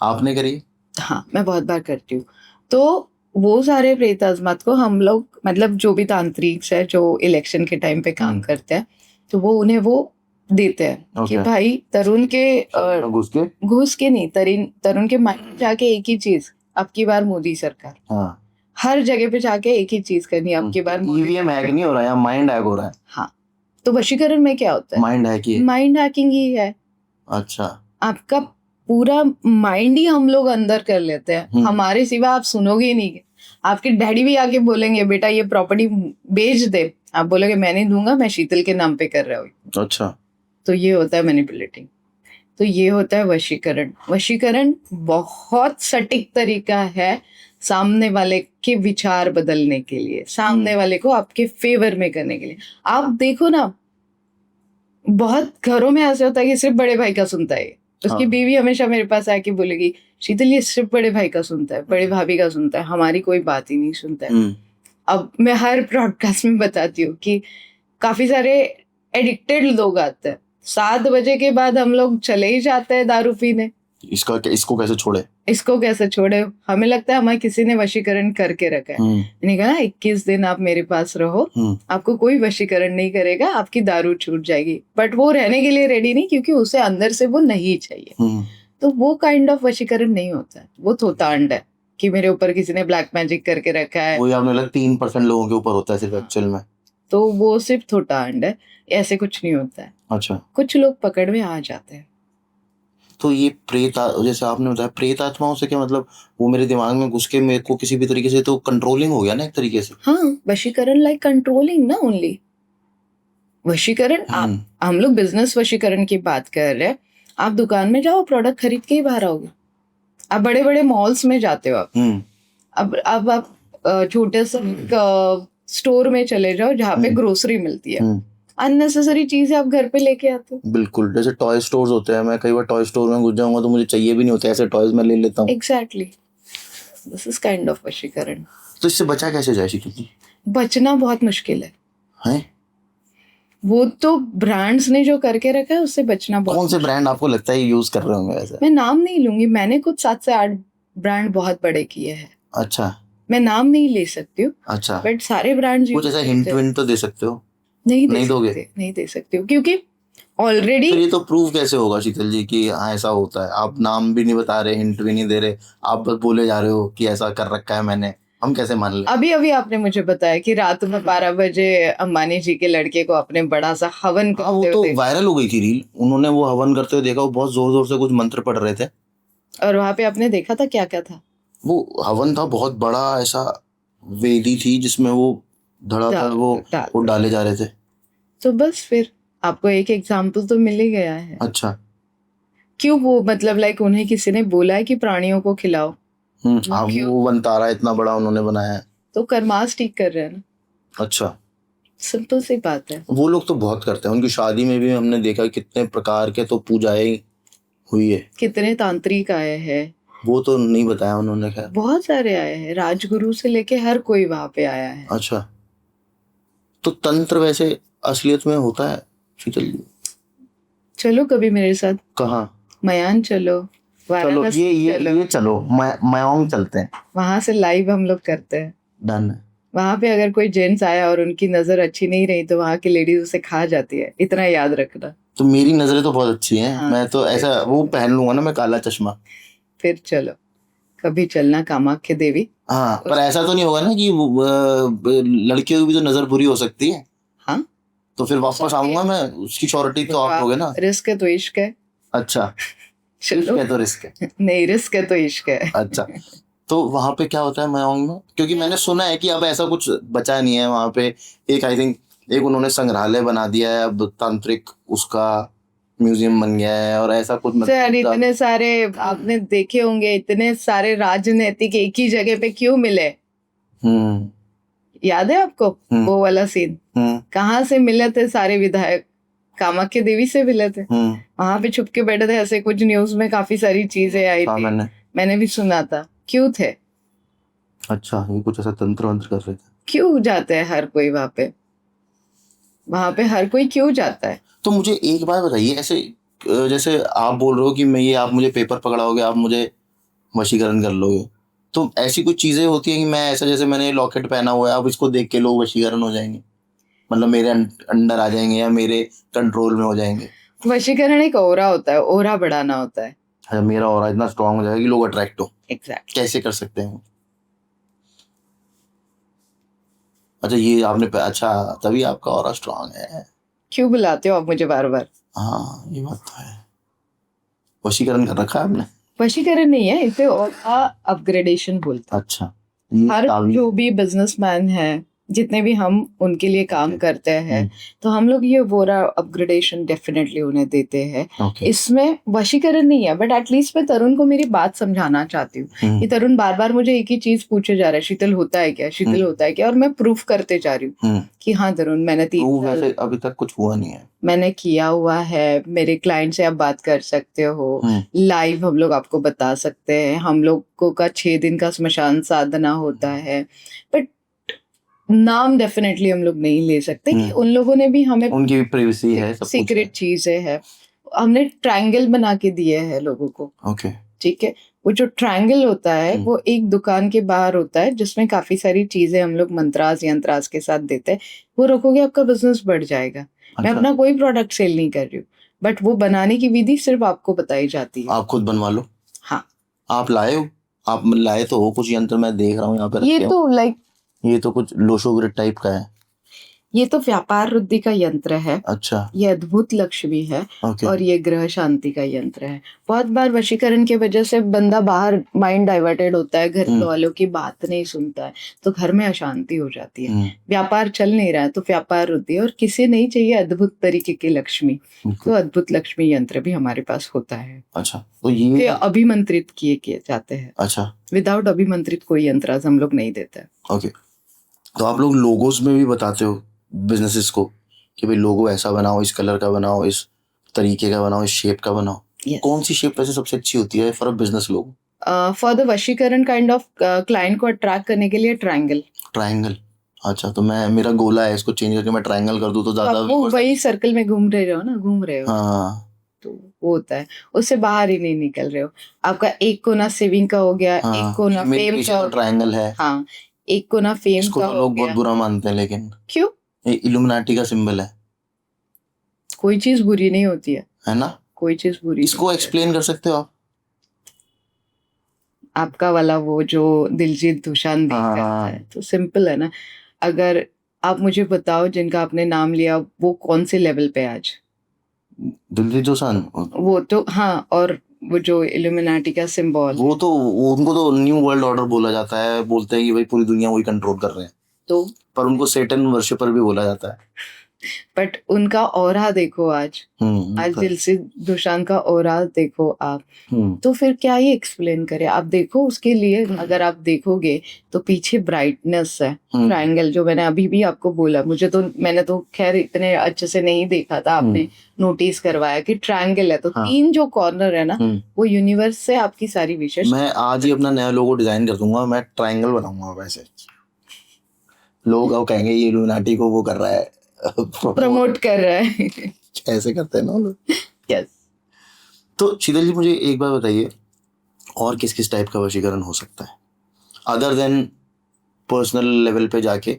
आपने करी? हाँ, मैं बहुत बार करती हूँ। तो वो सारे प्रेत आत्मात को हम लोग, मतलब जो भी तांत्रिक है जो इलेक्शन के टाइम पे काम करते हैं, तो वो उन्हें वो देते हैं कि Okay. भाई तरुण के घुस के, घुस के नहीं, तरुण के माइंड में जाके एक ही चीज, अब की बार मोदी सरकार। हाँ, हर जगह पे जाके एक ही चीज करनी है, अब की बार मोदी ईवीएम हैक नहीं हो रहा है, माइंड हैक हो रहा है। हाँ, तो वशीकरण में क्या होता है, माइंड हैक ही है। माइंड हैकिंग ही है। अच्छा, आपका पूरा माइंड ही हम लोग अंदर कर लेते हैं, हमारे सिवा आप सुनोगे ही नहीं। आपके डैडी भी आके बोलेंगे बेटा ये प्रॉपर्टी बेच दे, आप बोलोगे मैं नहीं दूंगा, मैं शीतल के नाम पे कर रहा हूँ। अच्छा, तो ये होता है मैनिपुलेटिंग। तो ये होता है वशीकरण। वशीकरण बहुत सटीक तरीका है सामने वाले के विचार बदलने के लिए, सामने वाले को आपके फेवर में करने के लिए। आप देखो ना, बहुत घरों में ऐसे होता है कि सिर्फ बड़े भाई का सुनता है, उसकी हाँ। बीवी हमेशा मेरे पास आके बोलेगी शीतल ये सिर्फ बड़े भाई का सुनता है, बड़े भाभी का सुनता है, हमारी कोई बात ही नहीं सुनता है। अब मैं हर ब्रॉडकास्ट में बताती हूँ कि काफी सारे एडिक्टेड लोग आते हैं, 7 बजे के बाद हम लोग चले ही जाते हैं दारू पीने। इसको कैसे छोड़े, इसको कैसे छोड़े? हमें लगता है हमें किसी ने वशीकरण करके रखा है। मैंने कहा 21 दिन आप मेरे पास रहो, आपको कोई वशीकरण नहीं करेगा, आपकी दारू छूट जाएगी। बट वो रहने के लिए रेडी नहीं, क्योंकि उसे अंदर से वो नहीं चाहिए। तो वो काइंड ऑफ वशीकरण नहीं होता है, वो थोतांड है कि मेरे ऊपर किसी ने ब्लैक मैजिक करके रखा है। वही आपने लगा 3% लोगों के ऊपर होता है सिर्फ एक्चुअल में। तो वो सिर्फ थोतांड है, ऐसे कुछ नहीं होता है। अच्छा, कुछ लोग पकड़ में आ जाते हैं। तो ये जैसे आपने बताया प्रेत आत्माओं से क्या मतलब, वो मेरे दिमाग में घुस के मेरे को किसी भी तरीके से, तो कंट्रोलिंग हो गया ना एक तरीके से। हाँ, वशीकरण लाइक कंट्रोलिंग ना ओनली। वशीकरण आप, हम लोग बिजनेस वशीकरण की बात कर रहे हैं। आप दुकान में जाओ, प्रोडक्ट खरीद के ही बाहर आओगे। आप बड़े बड़े मॉल्स में जाते हो आप, अब आप छोटे से स्टोर में चले जाओ जहाँ पे ग्रोसरी मिलती है, अननेसेसरी चीजें आप घर पे लेके आते हो। बिल्कुल, जैसे टॉय स्टोर्स होते हैं, मैं कई बार टॉय स्टोर में घुस जाऊंगा तो मुझे चाहिए भी नहीं होते, ऐसे टॉयज मैं ले लेता हूँ। Exactly, this is kind of vashikaran. तो इससे बचा कैसे जाए शीतल जी? बचना बहुत मुश्किल है। हैं? वो तो ब्रांड्स ने जो करके रखा है उससे बचना बहुत। कौन से ब्रांड आपको लगता है यूज कर रहे होंगे वैसे? मैं नाम नहीं लूंगी, मैंने कुछ 7 से 8 ब्रांड बहुत बड़े किए हैं। अच्छा, मैं नाम नहीं ले सकती हूँ। अच्छा, बट सारे ब्रांड्स कुछ ऐसा हिंट विंट तो दे सकते हो? नहीं दोगे? नहीं दे सकती हूँ, क्योंकि ऑलरेडी। तो ये तो प्रूव कैसे होगा शीतल जी कि हाँ ऐसा होता है? आप नाम भी नहीं बता रहे, हिंट भी नहीं दे रहे, आप बस बोले जा रहे हो कि ऐसा कर रखा है मैंने। हम कैसे मान ले? अभी अभी आपने मुझे बताया कि रात में 12 बजे अंबानी जी के लड़के को आपने बड़ा सा हवन हाँ, वो करते तो हुए देखा। वायरल हो गई थी रील, उन्होंने वो हवन करते हुए देखा, वो बहुत जोर जोर से कुछ मंत्र पढ़ रहे थे। और वहां पे आपने देखा था क्या क्या था? वो हवन था, बहुत बड़ा ऐसा वेदी थी जिसमें वो धड़ाधड़ वो डाले जा रहे थे। तो बस फिर आपको एक एग्जाम्पल तो मिल ही गया है। अच्छा। क्यों वो मतलब लाइक उन्हें किसी ने बोला है कि प्राणियों को खिलाओ, हाँ, क्यों? वो वनतारा इतना बड़ा उन्होंने बनाया है। तो कर्मास ठीक कर रहे हैं ना, अच्छा। सिंपल सी बात है। वो लोग तो बहुत करते हैं, उनकी शादी में भी हमने देखा कितने प्रकार के तो पूजाएं हुई है। कितने तांत्रिक आए हैं, वो तो नहीं बताया उन्होंने, खैर। बहुत सारे आए हैं, राजगुरु से लेके हर कोई वहां पे आया है। अच्छा, तो तंत्र वैसे असलियत में होता है शीतल जी? चलो कभी मेरे साथ कहाँ? मयान चलो, चलो, वाराणसी चलो, ये चलो, मयांग चलते हैं। वहां से लाइव हम लोग करते हैं। डन है। वहां पे अगर कोई जेंट्स आया और उनकी नजर अच्छी नहीं रही तो वहां की लेडीज उसे खा जाती है, इतना याद रखना। तो मेरी नजरें तो बहुत अच्छी हैं, हाँ, मैं तो ऐसा वो पहन लूंगा ना, मैं काला चश्मा। फिर चलो कभी चलना कामाख्या देवी। हाँ, पर ऐसा तो नहीं होगा ना कि लड़कियों की भी तो नजर बुरी हो सकती है? हाँ, तो फिर वापस आऊंगा मैं, उसकी श्योरिटी तो आप लोगे ना। रिस्क है तो इश्क है। अच्छा, चलो क्या तो रिस्क है। नहीं, रिस्क है तो इश्क है। अच्छा, तो वहां पे क्या होता है मयांग में? क्योंकि मैंने सुना है कि अब ऐसा कुछ बचा नहीं है वहां पे। एक आई थिंक एक उन्होंने संग्रहालय बना दिया है, अब तांत्रिक उसका म्यूजियम बन गया है, और ऐसा कुछ सर मतलब इतने सारे आपने देखे होंगे, इतने सारे राजनीतिक एक ही जगह पे क्यों मिले? हम्म याद है आपको हम्म वो वाला सीन? हम्म कहाँ से मिले थे सारे विधायक? कामाख्या देवी से मिले थे। हम्म वहां पे छुप के बैठे थे, ऐसे कुछ न्यूज में काफी सारी चीजें आई हाँ, थी, मैंने। मैंने भी सुना था। क्यों थे? अच्छा, ये कुछ ऐसा तंत्र वंत्र कर रहे थे? क्यों जाते हैं हर कोई वहां पे? वहां पे हर कोई क्यों जाता है? तो मुझे एक बात बताइए, ऐसे जैसे आप बोल रहे हो कि मैं ये, आप मुझे पेपर पकड़ाओगे, आप मुझे वशीकरण कर लोगे, तो ऐसी कुछ चीजें होती है कि मैं ऐसा, जैसे मैंने लॉकेट पहना हुआ है, अब इसको देख के लोग वशीकरण हो जाएंगे, मतलब मेरे अंडर आ जाएंगे या मेरे कंट्रोल में हो जाएंगे? वशीकरण एक ओरा होता है, ओरा बढ़ाना होता है। अच्छा, मेरा ऑरा इतना स्ट्रांग हो जाएगा कि लोग अट्रैक्ट हो? एग्जैक्ट। कैसे कर सकते हैं? अच्छा, ये आपने अच्छा, तभी आपका ऑरा स्ट्रांग है। क्यों बुलाते हो आप मुझे बार बार? हाँ, ये बात तो है। वशीकरण कर रखा है आपने? वशीकरण नहीं है इसे, ओरा अपग्रेडेशन बोलते हैं। अच्छा, ये हर ताबीज जो है। भी बिजनेसमैन है, जितने भी हम उनके लिए काम Okay. करते हैं, तो हम लोग ये वोरा अपग्रेडेशन डेफिनेटली उन्हें देते हैं। ओके। इसमें वशीकरण नहीं है, बट एटलीस्ट मैं तरुण को मेरी बात समझाना चाहती हूँ कि तरुण बार बार मुझे एक ही चीज पूछे जा रहा है, शीतल होता है क्या, शीतल होता है क्या, और मैं प्रूफ करते जा रही हूँ कि हाँ तरुण, मैंने 3 साल वैसे अभी तक कुछ हुआ नहीं है। मैंने किया हुआ है, मेरे क्लाइंट से आप बात कर सकते हो, लाइव हम लोग आपको बता सकते हैं। हम लोगों का 6 दिन का श्मशान साधना होता है, बट नाम डेफिनेटली हम लोग नहीं ले सकते कि उन लोगों ने भी हमें, उनकी भी प्राइवेसी है, सब कुछ है। सीक्रेट चीजें है। हमने ट्रायंगल बना के दिए हैं लोगों को, ओके। ठीक है? वो जो ट्रायंगल होता है वो एक दुकान के बाहर होता है, जिसमें काफी सारी चीजें हम लोग मंत्रास यंत्रास के साथ देते हैं। वो रखोगे आपका बिजनेस बढ़ जाएगा। मैं अपना कोई प्रोडक्ट सेल नहीं कर रही हूँ, बट वो बनाने की विधि सिर्फ आपको बताई जाती है। आप खुद बनवा लो। हाँ, आप लाए हो? आप लाए तो हो कुछ यंत्र, मैं देख रहा हूँ यहाँ पे ये रखे हो। तो लाइक, ये तो कुछ लोशोग्रिड टाइप का है। ये तो व्यापार वृद्धि का यंत्र है। अच्छा। ये अद्भुत लक्ष्मी है। ओके। और ये ग्रह शांति का यंत्र है। बहुत बार वशीकरण की वजह से बंदा बाहर माइंड डाइवर्टेड होता है, घर वालों की बात नहीं सुनता है, तो घर में अशांति हो जाती है, व्यापार चल नहीं रहा है, तो व्यापार वृद्धि, और किसे नहीं चाहिए अद्भुत तरीके की लक्ष्मी, तो अद्भुत लक्ष्मी यंत्र भी हमारे पास होता है। अच्छा, तो ये अभिमंत्रित किए जाते हैं। अच्छा, विदाउट अभिमंत्रित कोई यंत्र हम लोग नहीं देते। ओके। तो आप लोग लोगोस में भी बताते हो बिजनेसेस को कि भाई लोगो ऐसा बनाओ, इस कलर का बनाओ, इस तरीके का बनाओ, इस शेप का बनाओ? Yes. कौन सी शेप वैसे सबसे अच्छी होती है for a business logo? For the vashikaran kind of client को अट्रैक्ट करने के लिए ट्रायंगल। ट्रायंगल? अच्छा, तो मैं, मेरा गोला है, इसको चेंज करके मैं ट्रायंगल कर दूं तो ज्यादा वो वही सर्कल में घूम रहे हो ना, घूम रहे हो। हाँ। तो वो होता है, उससे बाहर ही नहीं निकल रहे हो। आपका एक कोना सेविंग का हो गया, एक कोना फेम का, ट्रायंगल है। हाँ, एक कोना फेम इसको का तो हो लोग गया। बहुत बुरा मानते हैं, लेकिन क्यों? ये इल्यूमिनाटी का सिंबल है कोई चीज बुरी नहीं होती है ना? कोई चीज बुरी इसको एक्सप्लेन कर सकते हो आप? आपका वाला वो जो दिलजीत दोसांझ देख हाँ, करता हाँ। है, तो सिंपल है ना। अगर आप मुझे बताओ जिनका आपने नाम लिया वो कौन से लेवल पे आज? दिलजीत दोसांझ वो तो हाँ, और वो जो इल्यूमिनाटी का सिंबल, वो तो उनको तो न्यू वर्ल्ड ऑर्डर बोला जाता है, बोलते हैं कि भाई पूरी दुनिया वही कंट्रोल कर रहे हैं, तो पर उनको सेटन वर्शिपर भी बोला जाता है। बट उनका ऑरा देखो आज आज तो- दिलजीत दोसांझ का ऑरा देखो आप, हम्म, तो फिर क्या ही एक्सप्लेन करें। आप देखो उसके लिए अगर आप देखोगे तो पीछे ब्राइटनेस है, ट्रायंगल जो मैंने अभी भी आपको बोला, मुझे तो मैंने तो खैर इतने अच्छे से नहीं देखा था, आपने नोटिस करवाया कि ट्रायंगल है, तो हाँ। 3 जो कॉर्नर है ना वो यूनिवर्स से आपकी सारी विशेष। मैं आज ही अपना नया लोगो डिजाइन कर दूंगा, मैं ट्रायंगल बनाऊंगा। वैसे लोग अब कहेंगे ये इल्यूमिनाटी को वो कर रहा है, प्रमोट कर रहा है। ऐसे करते हैं ना लोग। यस। तो शीतल जी मुझे एक बात बताइए, और किस किस टाइप का वशीकरण हो सकता है अदर देन पर्सनल लेवल पे जाके?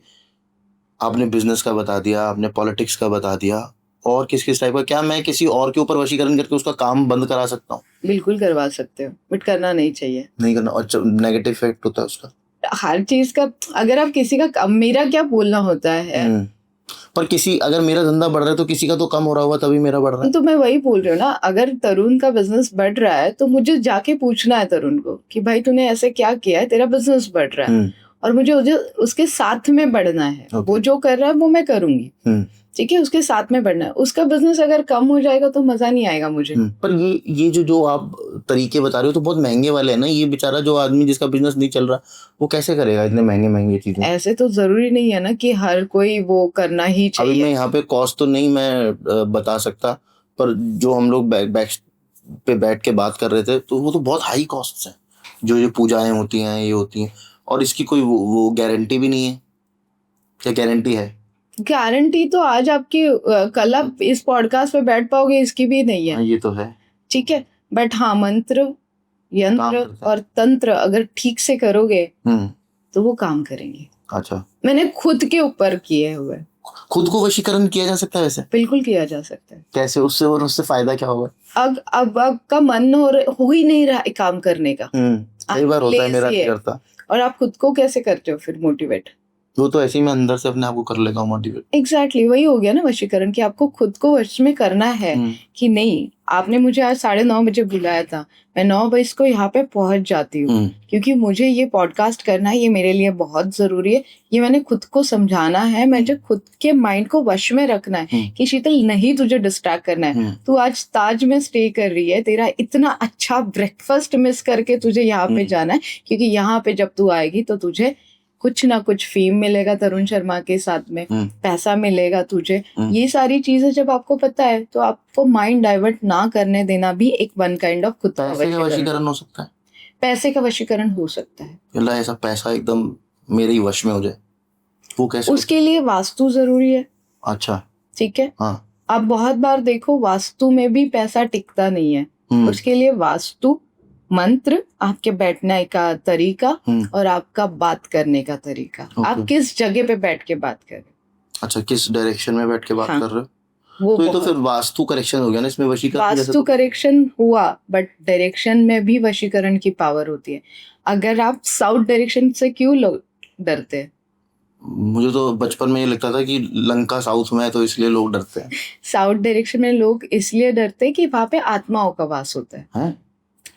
आपने बिजनेस का बता दिया, आपने पॉलिटिक्स का बता दिया, और किस किस टाइप का? क्या मैं किसी और के ऊपर वशीकरण करके उसका काम बंद करा सकता हूँ? बिल्कुल करवा सकते हो, बट करना नहीं चाहिए। नहीं करना, अच्छा नेगेटिव इफेक्ट होता है उसका? हर चीज का, अगर आप किसी का, मेरा क्या बोलना होता है, पर किसी, अगर मेरा धंधा बढ़ रहा है तो किसी का तो कम हो रहा होगा तभी मेरा बढ़ रहा है। तो मैं वही बोल रही हूँ ना, अगर तरुण का बिजनेस बढ़ रहा है तो मुझे जाके पूछना है तरुण को कि भाई तूने ऐसे क्या किया है, तेरा बिजनेस बढ़ रहा है, और मुझे उसके साथ में बढ़ना है। वो जो कर रहा है वो मैं करूंगी, ठीक है, उसके साथ में बढ़ना है। उसका बिजनेस अगर कम हो जाएगा तो मजा नहीं आएगा मुझे। पर ये जो आप तरीके बता रहे हो तो बहुत महंगे वाले हैं ना। ये बेचारा जो आदमी जिसका बिजनेस नहीं चल रहा वो कैसे करेगा इतने महंगे महंगे चीजें? ऐसे तो जरूरी नहीं है ना कि हर कोई वो करना ही चाहिए। अभी मैं यहाँ पे कॉस्ट तो नहीं मैं बता सकता, पर जो हम लोग बैक पे बैठ के बात कर रहे थे तो वो तो बहुत हाई कॉस्ट है, जो ये पूजाएं होती हैं ये होती हैं, और इसकी कोई वो गारंटी भी नहीं है। क्या गारंटी है? गारंटी तो आज आपकी कल आप इस पॉडकास्ट पे बैठ पाओगे इसकी भी नहीं है। ये तो है, ठीक है, बट हाँ, मंत्र यंत्र और तंत्र अगर ठीक से करोगे तो वो काम करेंगे। अच्छा, मैंने खुद के ऊपर किए हुए। खुद को वशीकरण किया जा सकता है वैसे? बिल्कुल किया जा सकता है। कैसे? उससे और उससे फायदा क्या होगा? अब आपका मन हो ही नहीं रहा है काम करने का, कई बार होता है, मेरा नहीं करता। और आप खुद को कैसे करते हो फिर मोटिवेट? वो तो ऐसे ही मैं अंदर से अपने आप को कर लेता हूँ मोटिवेट। एग्जैक्टली वही हो गया ना वशीकरण, कि आपको खुद को वश में करना है कि नहीं, आपने मुझे आज 9:30 बजे बुलाया था, मैं 9 बजे को यहाँ पे पहुंच जाती हूँ क्योंकि मुझे ये पॉडकास्ट करना है, ये मेरे लिए बहुत जरूरी है। ये मैंने खुद को समझाना है, मुझे खुद के माइंड को वश में रखना है कि शीतल नहीं तुझे डिस्ट्रैक्ट करना है। तू आज ताज में स्टे कर रही है, तेरा इतना अच्छा ब्रेकफास्ट मिस करके तुझे यहाँ पे जाना है, क्योंकि यहाँ पे जब तू आएगी तो तुझे कुछ ना कुछ फेम मिलेगा तरुण शर्मा के साथ में, पैसा मिलेगा तुझे। ये सारी चीजें जब आपको पता है तो आपको माइंड डाइवर्ट ना करने देना भी एक वन काइंड ऑफ खुद का वशीकरण हो सकता है। पैसे का वशीकरण हो सकता है। ऐसा पैसा एकदम मेरे ही वश में हो जाए, वो कैसे? उसके लिए वास्तु जरूरी है। अच्छा, ठीक है। हाँ। आप बहुत बार देखो वास्तु में भी पैसा टिकता नहीं है। उसके लिए वास्तु, मंत्र, आपके बैठने का तरीका और आपका बात करने का तरीका। आप किस जगह पे बैठ के बात कर रहे हो? अच्छा, किस डायरेक्शन में बैठ के बात कर रहे हो? वो तो ये तो फिर वास्तु करेक्शन हो गया ना, इसमें वशीकरण। वास्तु करेक्शन हुआ, बट डायरेक्शन में भी वशीकरण की पावर होती है। अगर आप साउथ डायरेक्शन से क्यों लोग डरते हैं? मुझे तो बचपन में ये लगता था कि लंका साउथ में है तो इसलिए लोग डरते हैं। साउथ डायरेक्शन में लोग इसलिए डरते हैं कि वहां पे आत्माओं का वास होता है।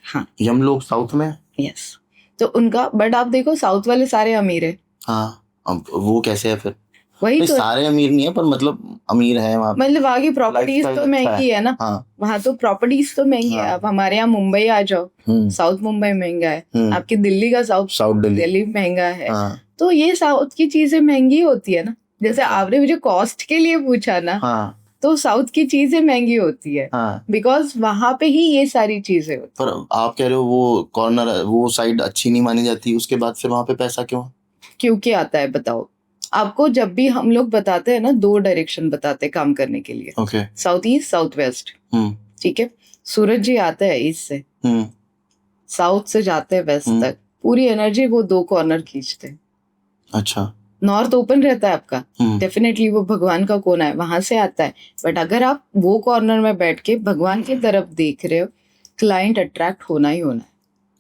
हाँ, यम लोग साउथ में। यस, तो उनका, बट आप देखो साउथ वाले सारे अमीर है। हाँ, अब वो कैसे है फिर? वही तो, सारे अमीर नहीं है पर मतलब अमीर है वहाँ, मतलब वहाँ की प्रॉपर्टीज तो महंगी है ना। वहाँ तो प्रॉपर्टीज तो महंगी है। अब हमारे यहाँ मुंबई आ जाओ, साउथ मुंबई महंगा है, आपकी दिल्ली का साउथ दिल्ली महंगा है। तो ये साउथ की चीजें महंगी होती है ना। जैसे आपने मुझे कॉस्ट के लिए पूछा ना, तो साउथ की चीजें महंगी होती है बिकॉज वहां पे ही ये सारी चीजें होती। पर आप कह रहे हो वो कॉर्नर, वो साइड अच्छी नहीं मानी जाती, उसके बाद फिर वहां पे पैसा क्यों आता है बताओ? आपको जब भी हम लोग बताते हैं ना, 2 डायरेक्शन बताते हैं काम करने के लिए, साउथ ईस्ट, साउथ वेस्ट। ठीक है, सूरज जी आता है ईस्ट से, साउथ से जाते हैं वेस्ट तक, पूरी एनर्जी वो 2 कॉर्नर खींचते हैं। अच्छा, नॉर्थ ओपन रहता है आपका, डेफिनेटली वो भगवान का कोना है, वहां से आता है। बट अगर आप वो कॉर्नर में बैठ के भगवान की तरफ देख रहे हो, क्लाइंट अट्रैक्ट होना ही होना है।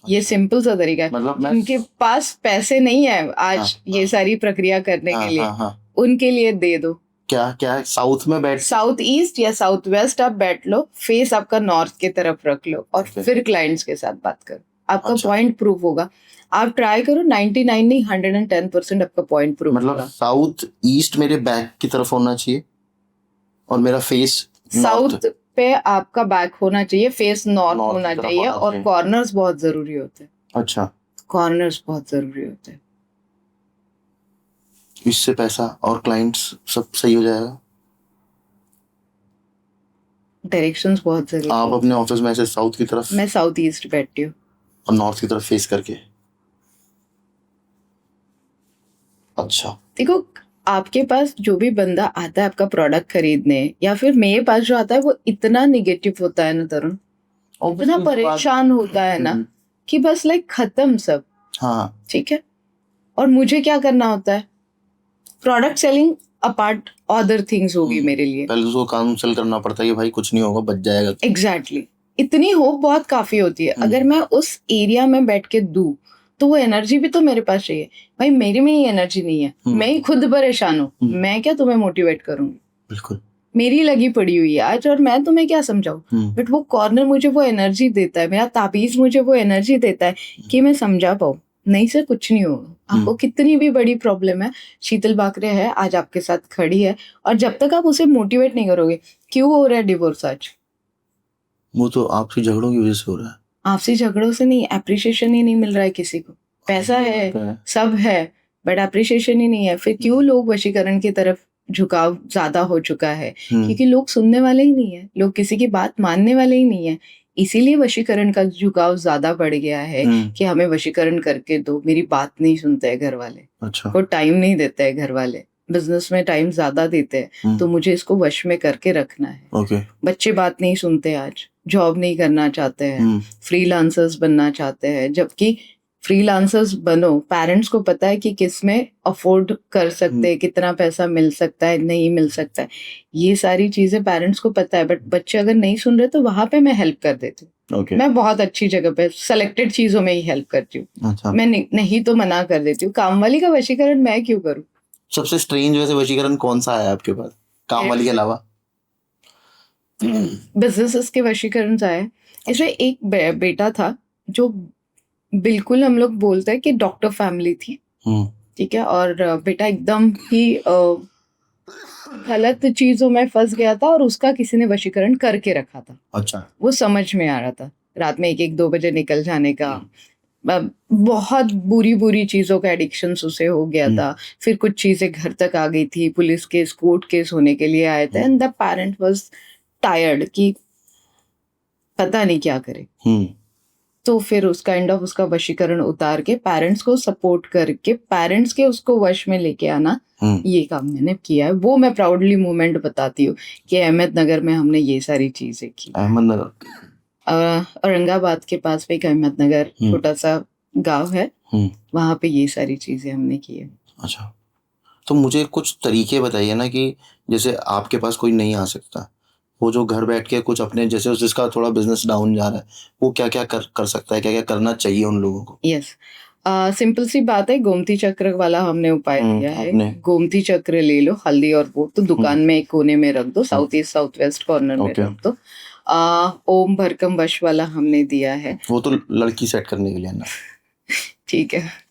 ये सिंपल सा तरीका है। मतलब मैं उनके पास पैसे नहीं है आज हाँ, ये सारी प्रक्रिया करने हाँ, के लिए, हाँ, हाँ, उनके लिए दे दो। क्या क्या साउथ में बैठ साउथ ईस्ट या साउथ वेस्ट आप बैठ लो, फेस आपका नॉर्थ की तरफ रख लो और Okay. फिर क्लाइंट्स के साथ बात करो, आपका अच्छा। पॉइंट प्रूफ होगा। आप ट्राई करो, 99 नहीं 110% आपका पॉइंट प्रूफ मतलब होगा। साउथ ईस्ट मेरे बैक की तरफ होना चाहिए और मेरा फेस साउथ पे आपका बैक होना चाहिए, फेस नॉर्थ North होना की तरफ चाहिए, होना और चाहिए। कॉर्नर्स बहुत जरूरी होते हैं। अच्छा, कॉर्नर्स बहुत जरूरी होते हैं। इससे पैसा और क्लाइंट्स सब सही हो जाएगा। डायरेक्शंस बहुत जरूरी आप होते अपने ऑफिस में ऐसे साउथ की तरफ हैं। मैं साउथ ईस्ट बैठती हूँ। और नॉर्थ की तरफ फेस करके। अच्छा, देखो, आपके पास जो भी बंदा आता है आपका प्रोडक्ट खरीदने, या फिर मेरे पास जो आता है, वो इतना निगेटिव होता है ना तरुण, इतना परेशान होता है ना कि बस लाइक खत्म सब। हाँ, ठीक है, और मुझे क्या करना होता है, product selling apart other things होगी मेरे लिए। पहले उसको काउंसल करना पड़ता है कि भाई कुछ नहीं होगा, बच जाएगा। एग्जैक्टली, इतनी होप बहुत काफी होती है। अगर मैं उस एरिया में बैठ के दूं तो वो एनर्जी भी तो मेरे पास चाहिए। भाई मेरे में ही एनर्जी नहीं है, मैं ही खुद परेशान हूँ, मैं क्या तुम्हें मोटिवेट करूंगी? बिल्कुल। मेरी लगी पड़ी हुई है आज, और मैं तुम्हें क्या समझाऊं? बट वो कॉर्नर मुझे वो एनर्जी देता है, मेरा ताबीज मुझे वो एनर्जी देता है कि मैं समझा पाऊं। नहीं सर, कुछ नहीं होगा। आपको कितनी भी बड़ी प्रॉब्लम है, शीतल बाकरे है आज आपके साथ खड़ी है, और जब तक आप उसे मोटिवेट नहीं करोगे, क्यों हो रहा है डिवोर्स आज? वो तो आपसी झगड़ों की वजह से हो रहा है। आपसी झगड़ों से नहीं, एप्रिसिएशन ही नहीं मिल रहा है किसी को। पैसा है, सब है, बट एप्रिसिएशन ही नहीं है। फिर क्यों लोग वशीकरण की तरफ झुकाव ज्यादा हो चुका है? क्योंकि लोग सुनने वाले ही नहीं है, लोग किसी की बात मानने वाले ही नहीं है। इसीलिए वशीकरण का झुकाव ज्यादा बढ़ गया है कि हमें वशीकरण करके दो। मेरी बात नहीं सुनते हैं घर वाले। अच्छा, वो टाइम नहीं देते हैं घर वाले, बिजनेस में टाइम ज्यादा देते हैं, तो मुझे इसको वश में करके रखना है। ओके, बच्चे बात नहीं सुनते आज, जॉब नहीं करना चाहते हैं, फ्रीलांसर्स बनना चाहते हैं। जबकि फ्रीलांसर्स बनो, पेरेंट्स को पता है कि किस में अफोर्ड कर सकते हैं, कितना पैसा मिल सकता है, नहीं मिल सकता है, ये सारी चीजें पेरेंट्स को पता है। बट बच्चे अगर नहीं सुन रहे तो वहां पे मैं हेल्प कर देती हूँ। ओके, मैं बहुत अच्छी जगह पे सेलेक्टेड चीजों में ही हेल्प करती हूँ। अच्छा। मैं नहीं तो मना कर देती हूँ। काम वाली का वशीकरण मैं क्यों करूँ? सबसे स्ट्रेंज वैसे वशीकरण कौन सा है आपके पास, काम वाली के अलावा? बिजनेसेस के वशीकरण आए। इसमें एक बेटा था जो बिल्कुल, हम लोग बोलते हैं कि डॉक्टर फैमिली थी। ठीक है, और बेटा एकदम ही गलत चीजों में फंस गया था, और उसका किसी ने वशीकरण करके रखा था। अच्छा, वो समझ में आ रहा था, रात में 1-1-2 बजे निकल जाने का। बहुत बुरी बुरी चीजों का एडिक्शन उसे हो गया था। फिर कुछ चीजें घर तक आ गई थी, पुलिस केस, कोर्ट केस होने के लिए आए थे, and the parent was tired कि पता नहीं क्या करे। तो फिर उस काइंड ऑफ उसका वशीकरण उतार के पेरेंट्स को सपोर्ट करके पेरेंट्स के उसको वश में लेके आना, ये काम मैंने किया है। वो मैं प्राउडली मूवमेंट बताती हूँ कि अहमदनगर में हमने ये सारी चीजें की। अहमदनगर, औरंगाबाद के पास में एक अहमदनगर छोटा सा गांव है, वहां पे ये सारी चीजें हमने की है। अच्छा, तो मुझे कुछ तरीके बताइए ना कि जैसे आपके पास कोई नहीं आ सकता, वो जो घर बैठ के कुछ अपने जैसे जिसका थोड़ा बिजनेस डाउन जा रहा है, वो क्या क्या कर सकता है, क्या क्या करना चाहिए उन लोगों को? यस, सिंपल सी बात है, गोमती चक्र वाला हमने उपाय दिया है। गोमती चक्र ले लो, हल्दी और वो तो दुकान में एक कोने में रख दो, south east south west corner में रख दो। ओम भरकम वश वाला हमने दिया है, वो तो लड़की सेट करने के लिए ना। ठीक है।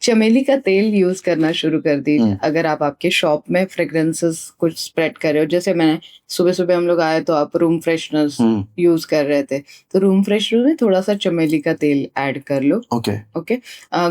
चमेली का तेल यूज करना शुरू कर दीजिए। अगर आप आपके शॉप में फ्रेग्रेंसेस कुछ स्प्रेड कर रहे हो, जैसे मैंने सुबह सुबह हम लोग आए तो आप रूम फ्रेशनर्स यूज कर रहे थे, तो रूम फ्रेशनर में थोड़ा सा चमेली का तेल ऐड कर लो। ओके,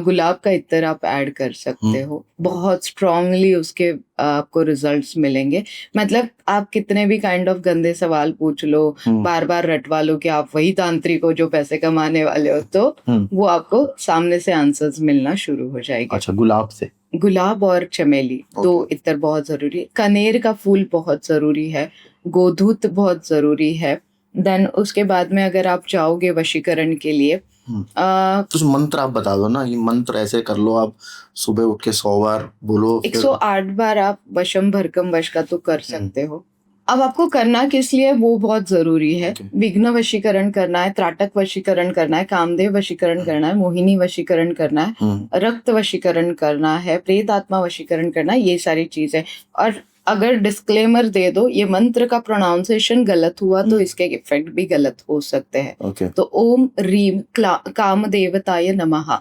गुलाब का इत्र आप ऐड कर सकते हो, बहुत स्ट्रांगली उसके आपको रिजल्ट्स मिलेंगे। मतलब आप कितने भी काइंड ऑफ गंदे सवाल पूछ लो, बार बार रटवा लो कि आप वही तांत्रिक हो जो पैसे कमाने वाले हो, तो वो आपको सामने से आंसर्स मिलना शुरू हो जाएगा। अच्छा, गुलाब से? गुलाब और चमेली दो इत्र बहुत जरूरी है। कनेर का फूल बहुत जरूरी है, गोधूत बहुत जरूरी है। देन उसके बाद में अगर आप चाहोगे वशीकरण के लिए, कुछ मंत्र आप बता दो ना, ये मंत्र ऐसे कर लो, आप सुबह उठ के 100 बार बोलो, 108 बार आप वशम भरकम वश का तो कर सकते हो। अब आपको करना किस लिए वो बहुत जरूरी है। Okay. विघ्न वशीकरण करना है, त्राटक वशीकरण करना है, कामदेव वशीकरण करना है, मोहिनी वशीकरण करना है, रक्त वशीकरण करना है, प्रेत आत्मा वशीकरण करना है, ये सारी चीजें। और अगर डिस्क्लेमर दे दो, ये मंत्र का प्रोनाउंसिएशन गलत हुआ तो इसके इफेक्ट भी गलत हो सकते हैं। Okay. तो ओम रीम कामदेवताय नमः,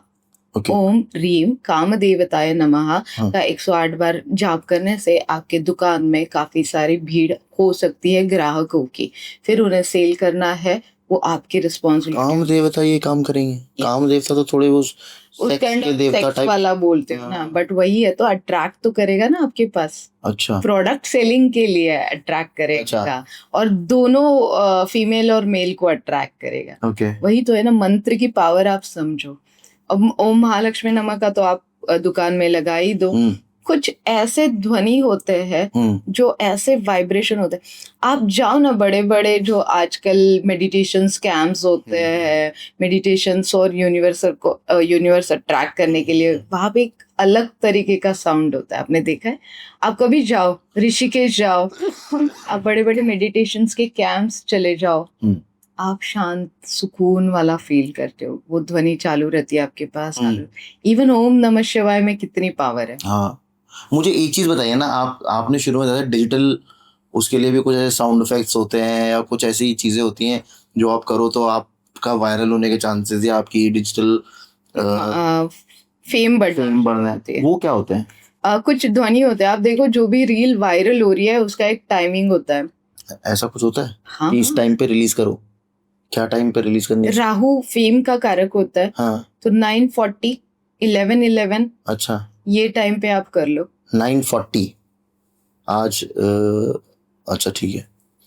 Okay. ओम रीम काम देवताय नमः हाँ. का 108 बार जाप करने से आपके दुकान में काफी सारी भीड़ हो सकती है ग्राहकों की। फिर उन्हें सेल करना है, वो आपकी रिस्पॉन्सिबिलिटी। काम देवता ये काम करेंगे? काम देवता तो थोड़े वो उस सेक्स काइंड के ऑफ देवता सेक्स टाइप। वाला बोलते हो ना, बट वही है, तो अट्रैक्ट तो करेगा ना आपके पास। अच्छा। प्रोडक्ट सेलिंग के लिए अट्रैक्ट करेगा। अच्छा। और दोनों फीमेल और मेल को अट्रैक्ट करेगा। ओके। वही तो है ना, मंत्र की पावर आप समझो। अब ओम महालक्ष्मी नमः का तो आप दुकान में लगा ही दो। कुछ ऐसे ध्वनि होते हैं जो ऐसे वाइब्रेशन होते हैं। आप जाओ ना, बड़े बड़े जो आजकल मेडिटेशन स्कैम्स होते हैं, मेडिटेशंस और यूनिवर्स अट्रैक्ट करने के लिए, वहां पे एक अलग तरीके का साउंड होता है। आपने देखा है? आप कभी जाओ, ऋषिकेश जाओ, आप बड़े बड़े मेडिटेशंस के कैंप्स चले जाओ, आप शांत सुकून वाला फील करते हो। वो ध्वनि चालू रहती है आपके पास। इवन ओम नमः शिवाय में कितनी पावर है। हाँ, मुझे एक चीज बताइए ना, आपने शुरू में बताया डिजिटल, उसके लिए भी कुछ ऐसे साउंड इफेक्ट्स होते हैं या कुछ ऐसी चीजें होती हैं जो आप करो तो आपका वायरल होने के चांसेस या आपकी डिजिटल फेम बढ़ना है, वो क्या होते हैं? कुछ ध्वनि होते हैं। आप देखो, जो भी रील वायरल हो रही है उसका एक टाइमिंग होता है। ऐसा कुछ होता है? हाँ, कि इस टाइम पे रिलीज करो? क्या टाइम पे रिलीज करनी है? राहु फेम का कारक होता है। हाँ। तो 9:40, 11:11, अच्छा, ये टाइम पे आप कर लो। 9:40 आज अच्छा ठीक है,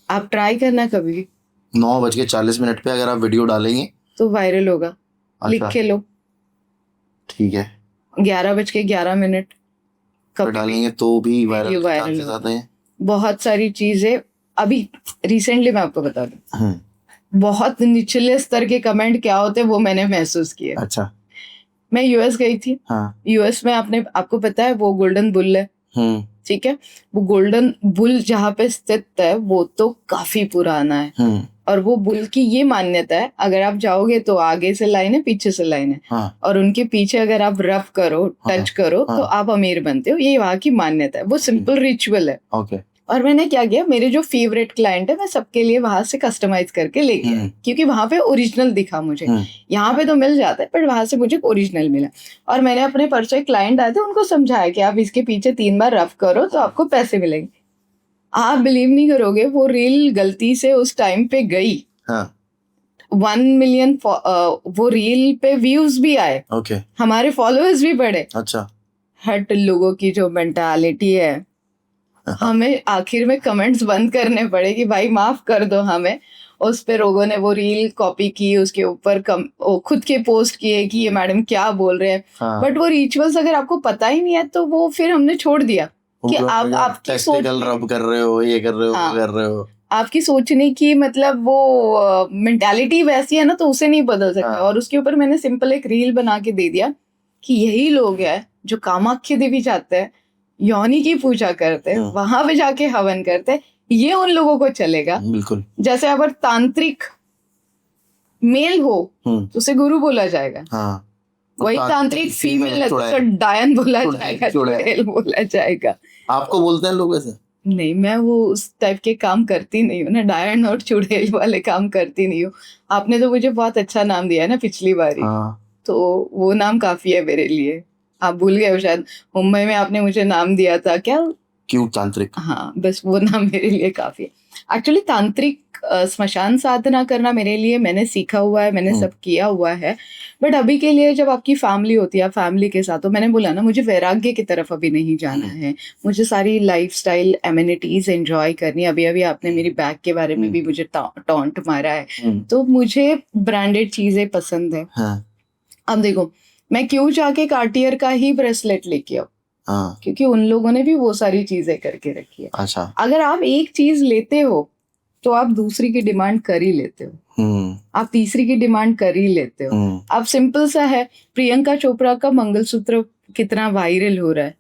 आप ट्राई करना कभी। 9:40 पे अगर आप वीडियो डालेंगे तो वायरल होगा। अच्छा। लिख के लो, ठीक है। 11:11 कब डालेंगे तो भी वायरल वायरल आते हैं। बहुत सारी चीजें। अभी रिसेंटली मैं आपको बता दूं, बहुत निचले स्तर के कमेंट क्या होते हैं वो मैंने महसूस किया। अच्छा। मैं यूएस गई थी। हाँ। यूएस में आपको पता है वो गोल्डन बुल है, ठीक है? वो गोल्डन बुल जहाँ पे स्थित है वो तो काफी पुराना है। और वो बुल की ये मान्यता है, अगर आप जाओगे तो आगे से लाइन है, पीछे से लाइन है। हाँ। और उनके पीछे अगर आप रफ करो, टच करो, तो आप अमीर बनते हो। ये वहाँ की मान्यता है। वो सिंपल रिचुअल है। ओके। और मैंने क्या किया, मेरे जो फेवरेट क्लाइंट है मैं सबके लिए वहां से कस्टमाइज करके लेके आई, क्योंकि वहां पे ओरिजिनल दिखा मुझे। यहाँ पे तो मिल जाता है, पर वहां से मुझे ओरिजिनल मिला। और मैंने अपने परसों एक क्लाइंट आए थे, उनको समझाया कि आप इसके पीछे 3 बार रफ करो तो आपको पैसे मिलेंगे। आप बिलीव नहीं करोगे, वो रील गलती से उस टाइम पे गई। 1 मिलियन वो रील पे व्यूज भी आए। ओके। हमारे फॉलोअर्स भी बढ़े। अच्छा। हट लोगों की जो मेंटालिटी है, हमें आखिर में कमेंट्स बंद करने पड़े कि भाई माफ कर दो हमें। उस पे लोगों ने वो रील कॉपी की, उसके ऊपर खुद के पोस्ट किए कि ये मैडम क्या बोल रहे हैं। बट वो रिचुअल्स अगर आपको पता ही नहीं है तो वो फिर हमने छोड़ दिया कि आप आपकी सोच रब कर रहे हो, ये कर रहे हो, वो कर रहे हो। आपकी सोचने की मतलब वो मेंटालिटी वैसी है ना, तो उसे नहीं बदल सकता। और उसके ऊपर मैंने सिंपल एक रील बना के दे दिया कि यही लोग हैं जो कामाख्या देवी जाते हैं, योनि की पूजा करते हैं, वहां पे जाके हवन करते हैं, ये उन लोगों को चलेगा। बिल्कुल। जैसे अगर तांत्रिक मेल हो तो उसे गुरु बोला जाएगा। वही तांत्रिक फीमेल है तो डायन बोला जाएगा, चुड़ैल बोला जाएगा। आपको बोलते हैं लोग ऐसे? नहीं, मैं वो उस टाइप के काम करती नहीं हूँ ना, डायन और चुड़ैल वाले काम करती नहीं हूँ। आपने तो मुझे बहुत अच्छा नाम दिया है ना पिछली बारी। तो वो नाम काफी है मेरे लिए। आप भूल गए हो शायद, मुंबई में आपने मुझे नाम दिया था क्या, क्यों तांत्रिक? हाँ, बस वो नाम मेरे लिए काफी है। एक्चुअली तांत्रिक स्मशान साधना करना मेरे लिए, मैंने सीखा हुआ है, मैंने सब किया हुआ है। बट अभी के लिए जब आपकी फैमिली होती है, फैमिली के साथ, तो मैंने बोला ना, मुझे वैराग्य की तरफ अभी नहीं जाना है। मुझे सारी लाइफस्टाइल एमिनिटीज एंजॉय करनी है। अभी अभी आपने मेरी बैग के बारे में भी मुझे टॉन्ट मारा है। तो मुझे ब्रांडेड चीजें पसंद है। अब देखो, मैं क्यों जाके कार्टियर का ही ब्रेसलेट लेके आऊं? क्योंकि उन लोगों ने भी वो सारी चीजें करके रखी है। अच्छा। अगर आप एक चीज लेते हो तो आप दूसरी की डिमांड कर ही लेते हो, आप तीसरी की डिमांड कर ही लेते हो। अब सिंपल सा है, प्रियंका चोपड़ा का मंगलसूत्र कितना वायरल हो रहा है।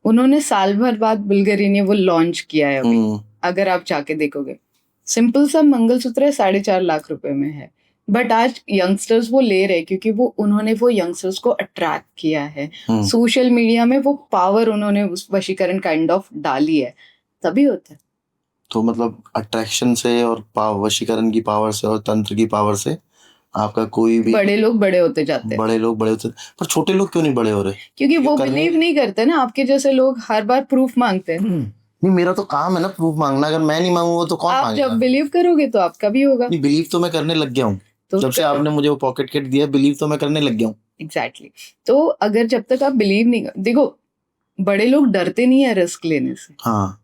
उन्होंने साल भर बाद बुल्गारी ने वो लॉन्च किया है अभी। अगर आप जाके देखोगे, सिंपल सा मंगलसूत्र है 4.5 लाख रुपए में है, बट आज यंगस्टर्स वो ले रहे क्योंकि उन्होंने वो यंगस्टर्स को अट्रैक्ट किया है। सोशल मीडिया में वो पावर उन्होंने उस वशीकरण काइंड ऑफ डाली है, तभी होता है। तो मतलब अट्रैक्शन से और वशीकरण की पावर से और तंत्र की पावर से आपका कोई भी बड़े लोग बड़े होते जाते हैं। बड़े लोग बड़े होते, पर छोटे लोग क्यों नहीं बड़े हो रहे? क्योंकि वो बिलीव नहीं करते ना, आपके जैसे लोग हर बार प्रूफ मांगते हैं। नहीं, मेरा तो काम है ना प्रूफ मांगना, अगर मैं नहीं मांगूंगा तो कौन आप मांगेगा? जब बिलीव करोगे तो आपका भी होगा। नहीं, बिलीव तो मैं करने लग गया हूँ, तो जब से आपने मुझे वो पॉकेट किट दिया, बिलीव तो मैं करने लग गया हूँ। एग्जैक्टली। तो अगर जब तक आप बिलीव नहीं देखो, बड़े लोग डरते नहीं है रिस्क लेने से। हाँ,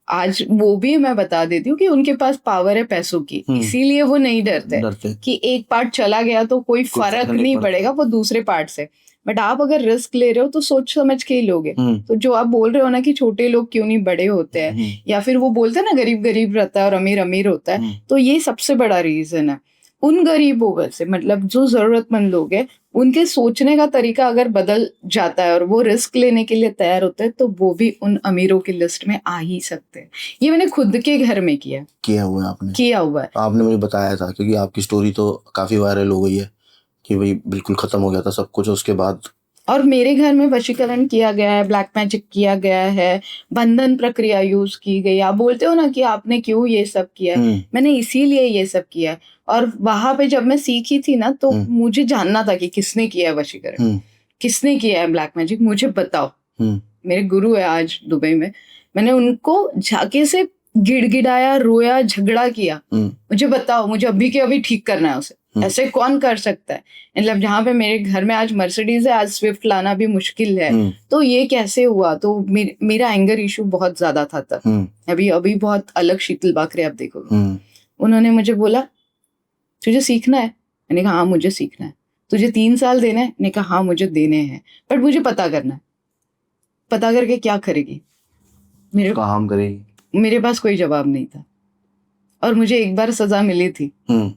आज वो भी मैं बता देती हूँ कि उनके पास पावर है पैसों की, इसीलिए वो नहीं डरते कि एक पार्ट चला गया तो कोई फर्क नहीं पड़ेगा वो दूसरे पार्ट से। बट आप अगर रिस्क ले रहे हो तो सोच समझ के ही लोगे। तो जो आप बोल रहे हो ना कि छोटे लोग क्यों नहीं बड़े होते हैं, या फिर वो बोलते हैं ना गरीब गरीब रहता है और अमीर अमीर होता है, तो ये सबसे बड़ा रीजन है। उन गरीबों में से मतलब जो जरूरतमंद लोग हैं, उनके सोचने का तरीका अगर बदल जाता है और वो रिस्क लेने के लिए तैयार होते हैं, तो वो भी उन अमीरों की लिस्ट में आ ही सकते हैं। ये मैंने खुद के घर में किया हुआ है। आपने किया हुआ है। आपने मुझे बताया था, क्योंकि आपकी स्टोरी तो काफी वायरल हो गई है कि भाई बिल्कुल खत्म हो गया था सब कुछ उसके बाद। और मेरे घर में वशीकरण किया गया है, ब्लैक मैजिक किया गया है, बंधन प्रक्रिया यूज की गई। आप बोलते हो ना कि आपने क्यों ये सब किया, मैंने इसीलिए ये सब किया। और वहां पे जब मैं सीखी थी ना, तो मुझे जानना था कि किसने किया है वशीकरण, किसने किया है ब्लैक मैजिक, मुझे बताओ। मेरे गुरु है आज दुबई में, मैंने उनको झाके से गिड़गिड़ाया, रोया, झगड़ा किया, मुझे बताओ, मुझे अभी के अभी ठीक करना है उसे। ऐसे कौन कर सकता है? मतलब जहाँ पे मेरे घर में आज मर्सिडीज है, आज स्विफ्ट लाना भी मुश्किल है, तो ये कैसे हुआ? तो मेरा एंगर इशू बहुत ज्यादा था तब। अभी बहुत अलग शीतल बाकरे आप देखोगे। उन्होंने मुझे बोला तुझे सीखना है? मैंने कहा हाँ मुझे सीखना है। तुझे 3 साल देना है? मैंने कहा हाँ मुझे देने हैं, बट मुझे पता करना है। पता करके क्या करेगी? काम करेगी। मेरे पास कोई जवाब नहीं था, और मुझे एक बार सजा मिली थी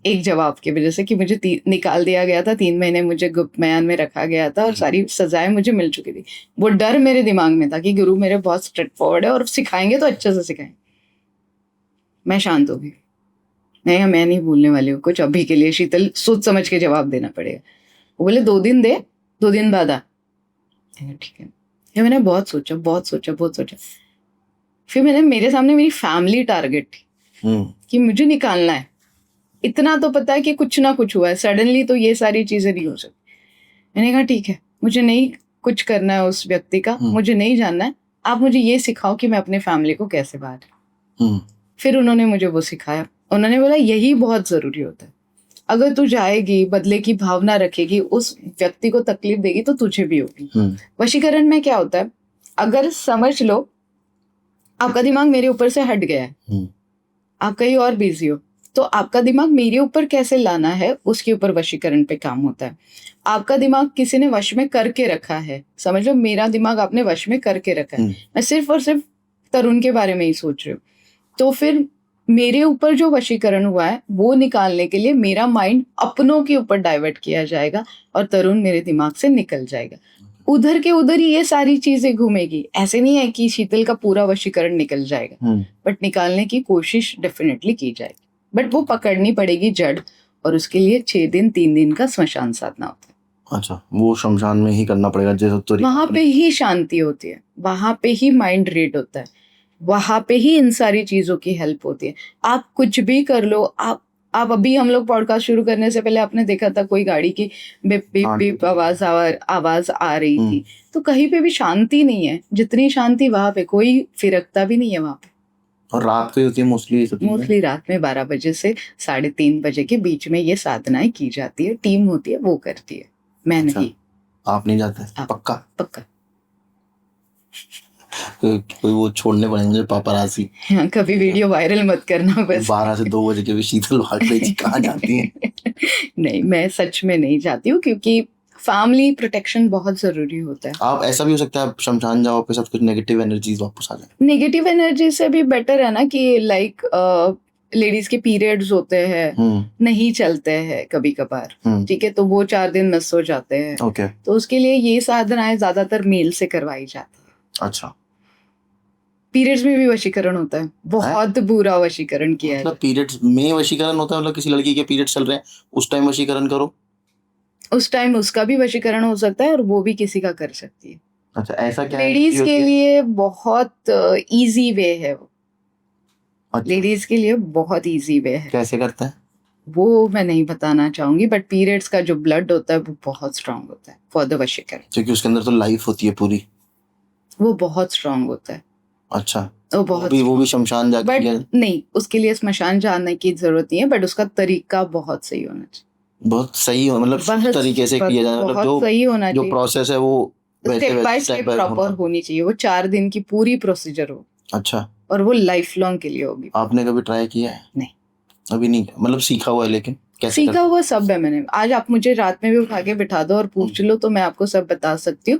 एक जवाब की वजह से कि मुझे निकाल दिया गया था। 3 महीने मुझे गुप्त म्यान में रखा गया था और सारी सजाएं मुझे मिल चुकी थी। वो डर मेरे दिमाग में था कि गुरु मेरे बहुत स्ट्रेट फॉरवर्ड है और सिखाएंगे तो अच्छे से सिखाएंगे। मैं शांत हो गई, मैं नहीं भूलने वाली हूँ कुछ अभी के लिए। शीतल सोच समझ के जवाब देना पड़ेगा। वो बोले 2 दिन दे, 2 दिन बाद आ। ठीक है। मैंने बहुत सोचा। फिर मैंने, मेरे सामने मेरी फैमिली टारगेट थी कि मुझे निकालना है। इतना तो पता है कि कुछ ना कुछ हुआ है, सडनली तो ये सारी चीजें नहीं हो सकती। मैंने कहा ठीक है, मुझे नहीं कुछ करना है उस व्यक्ति का, मुझे नहीं जानना है, आप मुझे ये सिखाओ कि मैं अपने फैमिली को कैसे बांटूं। फिर उन्होंने मुझे वो सिखाया। उन्होंने बोला यही बहुत जरूरी होता है। अगर तू जाएगी, बदले की भावना रखेगी, उस व्यक्ति को तकलीफ देगी, तो तुझे भी होगी। वशीकरण में क्या होता है, अगर समझ लो आपका दिमाग मेरे ऊपर से हट गया है, आप कहीं और बिजी हो, तो आपका दिमाग मेरे ऊपर कैसे लाना है उसके ऊपर वशीकरण पे काम होता है। आपका दिमाग किसी ने वश में करके रखा है, समझ लो मेरा दिमाग आपने वश में करके रखा है। मैं सिर्फ और सिर्फ तरुण के बारे में ही सोच रही हूँ, तो फिर मेरे ऊपर जो वशीकरण हुआ है वो निकालने के लिए मेरा माइंड अपनों के ऊपर डाइवर्ट किया जाएगा और तरुण मेरे दिमाग से निकल जाएगा। उधर के उधर ही ये सारी चीजें घूमेगी। ऐसे नहीं है कि शीतल का पूरा वशीकरण निकल जाएगा, बट निकालने की कोशिश डेफिनेटली की जाएगी। बट वो पकड़नी पड़ेगी जड़, और उसके लिए 6 दिन 3 दिन का श्मशान साधना होता है। अच्छा, वो शमशान में ही करना पड़ेगा जैसे तो वहां पे ही शांति होती है, वहां पे ही माइंड रीड होता है, वहां पे ही इन सारी चीजों की हेल्प होती है। आप कुछ भी कर लो, आप अभी हम लोग पॉडकास्ट शुरू करने से पहले आपने देखा था कोई गाड़ी की बिप बिप बिप आवाज आ रही थी, तो कहीं पे भी शांति नहीं है। जितनी शांति वहां पे, कोई फिरकता भी नहीं है वहां पे। और रात को होती है मोस्टली रात में 12 बजे से 3:30 बजे के बीच में ये साधनाएं की जाती है। टीम होती है, वो करती है, मैं नहीं। आप नहीं जाते? पक्का कोई वो छोड़ने पड़ेंगे मुझे पापरासी। हाँ, कभी वीडियो वायरल मत करना बस। 12 से 2 बजे के भी शीतल बाकरे जी कहाँ जाती हैं? नहीं, मैं सच में नहीं जाती हूँ, क्योंकि फैमिली प्रोटेक्शन बहुत जरूरी होता है। आप ऐसा भी हो सकता है आप शमशान जाओ, आपके साथ कुछ नेगेटिव एनर्जीज वापस आ जाए। नेगेटिव एनर्जी से भी बेटर है ना कि लाइक लेडीज के पीरियड्स होते हैं, नहीं चलते हैं कभी कभार, ठीक है, तो वो 4 दिन मिस हो जाते हैं। तो उसके लिए ये साधनाएं ज्यादातर मेल से करवाई जाती है। अच्छा, पीरियड्स में भी वशीकरण होता है, बहुत बुरा वशीकरण किया है। मतलब पीरियड्स में वशीकरण होता है, मतलब किसी लड़की के पीरियड चल रहे हैं उस टाइम वशीकरण करो? उस टाइम उसका भी वशीकरण हो सकता है और वो भी किसी का कर सकती है। अच्छा, ऐसा क्या है? लेडीज के लिए बहुत इजी वे है वो। अच्छा, लेडीज के लिए बहुत इजी वे है। कैसे करते हैं? वो मैं नहीं बताना चाहूंगी, बट पीरियड्स का जो ब्लड होता है वो बहुत स्ट्रांग होता है फॉर द वशीकरण। क्योंकि उसके अंदर तो लाइफ होती है पूरी। वो बहुत स्ट्रांग होता है। अच्छा, वो बहुत वो भी शमशान जाके बट किया? नहीं, उसके लिए स्मशान जाने की जरूरत नहीं है, बट उसका तरीका बहुत सही होना चाहिए। बहुत सही हो, मतलब बहुत तरीके से किया जाए, मतलब बहुत सही होना जो चाहिए। प्रोसेस है वो step by step step by proper होना। होनी चाहिए। वो 4 दिन की पूरी प्रोसीजर हो अच्छा, और वो लाइफ लॉन्ग के लिए होगी। आपने कभी ट्राई किया है? नहीं, अभी नहीं, मतलब सीखा हुआ है लेकिन कैसे सीखा हुआ सब है मैंने। आज आप मुझे रात में भी उठा के बिठा दो और पूछ लो तो मैं आपको सब बता सकती हूँ,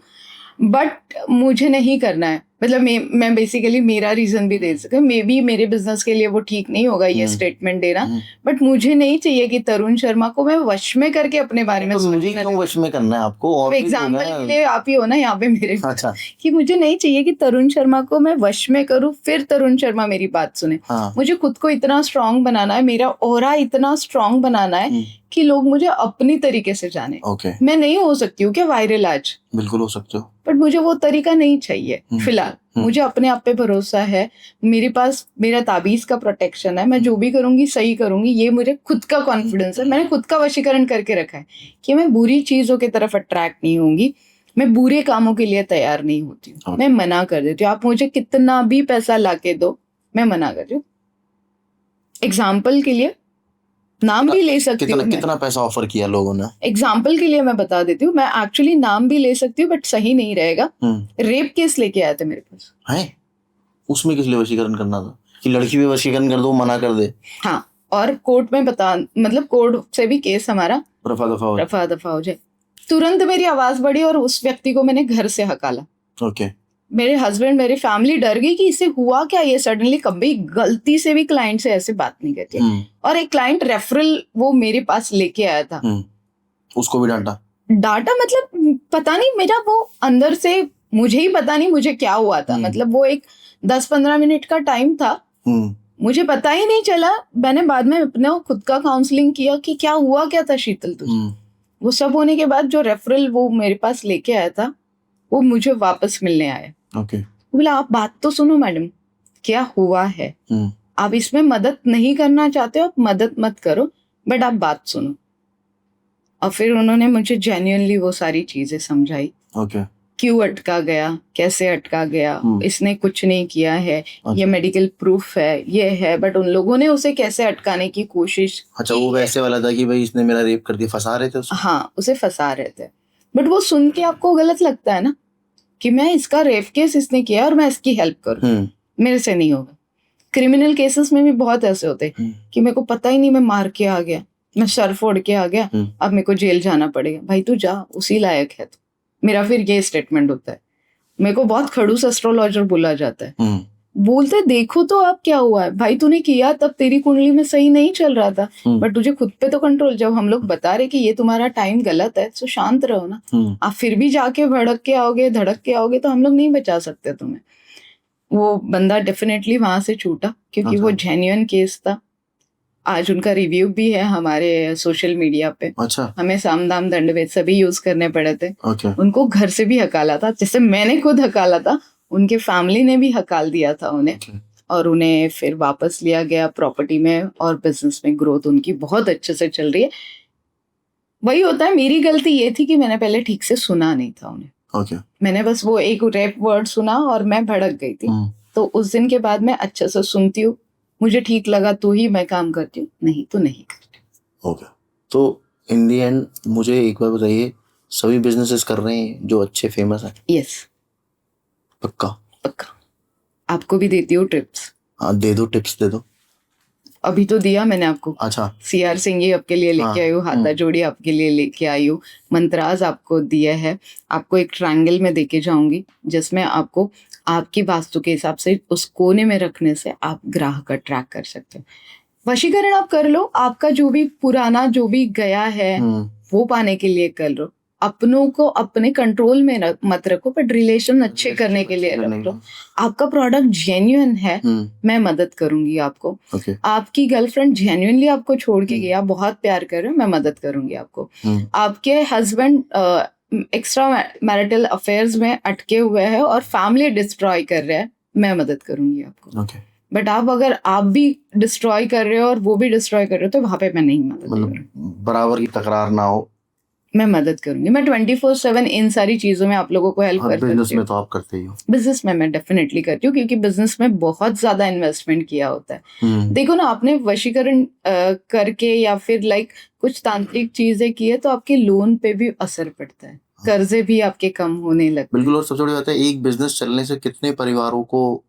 बट मुझे नहीं करना है। मतलब मैं बेसिकली मेरा रीजन भी दे सकती हूँ, मे बी मेरे बिजनेस के लिए वो ठीक नहीं होगा ये स्टेटमेंट देना, बट मुझे नहीं चाहिए कि तरुण शर्मा को मैं वश में करके अपने बारे में तो मुझे सोचने क्यों लगे। वश में करना है आपको? और भी लोग एग्जाम्पल हैं। के लिए आप ही हो ना यहाँ पे मेरे अच्छा, कि मुझे नहीं चाहिए कि तरुण शर्मा को मैं वश में करूँ फिर तरुण शर्मा मेरी बात सुने। हाँ, मुझे खुद को इतना स्ट्रांग बनाना है, मेरा ऑरा इतना स्ट्रांग बनाना है कि लोग मुझे अपनी तरीके से जाने। ओके, मैं नहीं हो सकती हूँ क्या वायरल आज, बिल्कुल हो सकते हो, बट मुझे वो तरीका नहीं चाहिए फिलहाल। मुझे अपने आप पे भरोसा है, मेरे पास मेरा ताबीज का प्रोटेक्शन है, मैं जो भी करूंगी सही करूंगी, ये मुझे खुद का कॉन्फिडेंस है। मैंने खुद का वशीकरण करके रखा है कि मैं बुरी चीजों की तरफ अट्रैक्ट नहीं होंगी, मैं बुरे कामों के लिए तैयार नहीं होती हूँ। मैं मना कर देती हूँ, आप मुझे कितना भी पैसा लाके दो, मैं मना कर रही हूँ। एग्जाम्पल के लिए नाम भी ले सकती हूँ। कितना पैसा ऑफर किया लोगों ने? एग्जाम्पल के लिए मैं बता देती हूँ, मैं एक्चुअली नाम भी ले सकती हूँ बट सही नहीं रहेगा। रेप केस लेके आए थे मेरे पास। है? उसमें किस लिए वशीकरण करना था कि लड़की भी वशीकरण कर दो, मना कर दे? हाँ, और कोर्ट में मतलब कोर्ट से भी केस हमारा रफा दफा हो जाए। तुरंत मेरी आवाज बढ़ी और उस व्यक्ति को मैंने घर से हकाला। ओके, मेरे हस्बैंड, मेरी फैमिली डर गई कि इसे हुआ क्या, ये सडनली कभी गलती से भी क्लाइंट से ऐसे बात नहीं करती। और एक क्लाइंट रेफरल वो मेरे पास लेके आया था, उसको भी डांटा? मतलब पता नहीं, मेरा वो अंदर से मुझे ही पता नहीं मुझे क्या हुआ था। मतलब वो एक 10-15 मिनट का टाइम था, मुझे पता ही नहीं चला। मैंने बाद में अपने खुद का काउंसलिंग किया कि क्या हुआ क्या था शीतल तुझे। वो सब होने के बाद जो रेफरल वो मेरे पास लेके आया था वो मुझे वापस मिलने आया। ओके, बोला आप बात तो सुनो मैडम, क्या हुआ है, आप इसमें मदद नहीं करना चाहते हो, आप मदद मत करो, बट आप बात सुनो। और फिर उन्होंने मुझे जेन्युइनली वो सारी चीजें समझाई। ओके, क्यों अटका गया, कैसे अटका गया, इसने कुछ नहीं किया है, ये मेडिकल प्रूफ है, ये है, बट उन लोगों ने उसे कैसे अटकाने की कोशिश। अच्छा, वो वैसे वाला था कि भाई इसने मेरा रेप कर दिया, फंसा रहे थे उसको? हाँ, उसे फंसा रहे थे। बट वो सुन के आपको गलत लगता है ना कि मैं इसका रेप केस इसने किया और मैं इसकी हेल्प करूं, मेरे से नहीं होगा। क्रिमिनल केसेस में भी बहुत ऐसे होते हैं कि मेरे को पता ही नहीं, मैं मार के आ गया, मैं सर फोड़ के आ गया, अब मेरे को जेल जाना पड़ेगा। भाई तू जा, उसी लायक है तू। मेरा फिर ये स्टेटमेंट होता है। मेरे को बहुत खड़ूस एस्ट्रोलॉजर बोला जाता है, बोलते देखो तो अब क्या हुआ है भाई, तूने किया तब तेरी कुंडली में सही नहीं चल रहा था, बट तुझे खुद पे तो कंट्रोल। जब हम लोग बता रहे कि ये तुम्हारा टाइम गलत है तो शांत रहो ना। आप फिर भी जाके भड़क के आओगे, धड़क के आओगे तो हम लोग नहीं बचा सकते तुम्हें। वो बंदा डेफिनेटली वहां से छूटा क्योंकि वो जेन्युइन केस था। आज उनका रिव्यू भी है हमारे सोशल मीडिया पे। अच्छा, हमें साम दाम दंड भेद सभी यूज करने पड़े थे। उनको घर से भी हकाला था, जैसे मैंने खुद हकाला था, उनके फैमिली ने भी हकाल दिया था उन्हें। और उन्हें फिर वापस लिया गया प्रॉपर्टी में, और बिजनेस में ग्रोथ उनकी बहुत अच्छे से चल रही है। वही होता है, मेरी गलती ये थी कि मैंने पहले ठीक से सुना नहीं था उन्हें। मैंने बस वो एक रेप वर्ड सुना और मैं भड़क गई थी। तो उस दिन के बाद मैं अच्छे से सुनती हूँ, मुझे ठीक लगा तो ही मैं काम करती हूँ, नहीं तो नहीं करती। ओके, तो इन दी एंड मुझे एक बार बताइए, सभी बिजनेसेस कर रहे हैं जो अच्छे फेमस हैं? यस, पक्का? पक्का। आपको भी देती हूँ टिप्स। हाँ, दे दो, टिप्स दे दो। अभी तो दिया मैंने आपको। अच्छा, CR सिंह ही आपके लिए लेके आई हूँ, हाथा जोड़ी आपके लिए लेके आई हूँ, मंत्राज आपको दिया है। आपको एक ट्रायंगल में देके जाऊंगी जिसमें आपको आपकी वास्तु के हिसाब से उस कोने में रखने से आप ग्राह का ट्रैक कर सकते हो। वशीकरण आप कर लो, आपका जो भी पुराना जो भी गया है वो पाने के लिए कर लो, अपनों को अपने कंट्रोल में मत रखो, बट रिलेशन अच्छे करने के लिए रखो। आपका प्रोडक्ट जेन्युइन है, मैं मदद करूंगी आपको। ओके। आपकी गर्लफ्रेंड जेन्युइनली आपको छोड़ के गई, आप बहुत प्यार कर रहे हो, मैं मदद करूंगी आपको। आपके हस्बैंड एक्स्ट्रा मैरिटल अफेयर्स में अटके हुए हैं और फैमिली डिस्ट्रॉय कर रहे हैं, मैं मदद करूंगी आपको। ओके। बट अगर आप भी डिस्ट्रॉय कर रहे हो और वो भी डिस्ट्रॉय कर रहे हो, तो वहां पे मैं नहीं मदद करूंगी। मतलब बराबर की तकरार ना हो, मैं मदद करूंगी। मैं 24/7 इन सारी चीजों में आप लोगों को हेल्प कर बिजनेस सकती में हूँ। तो आप करते ही हो। बिजनेस में मैं डेफिनेटली करती हूँ, क्योंकि बिजनेस में बहुत ज्यादा इन्वेस्टमेंट किया होता है। देखो ना, आपने वशीकरण करके या फिर लाइक कुछ तांत्रिक चीजें की है, तो आपके लोन पे भी असर पड़ता है, कर्जे भी आपके कम होने लगते हैं। बिल्कुल। और सबसे बड़ी बात है, एक बिजनेस चलने से कितने परिवारों को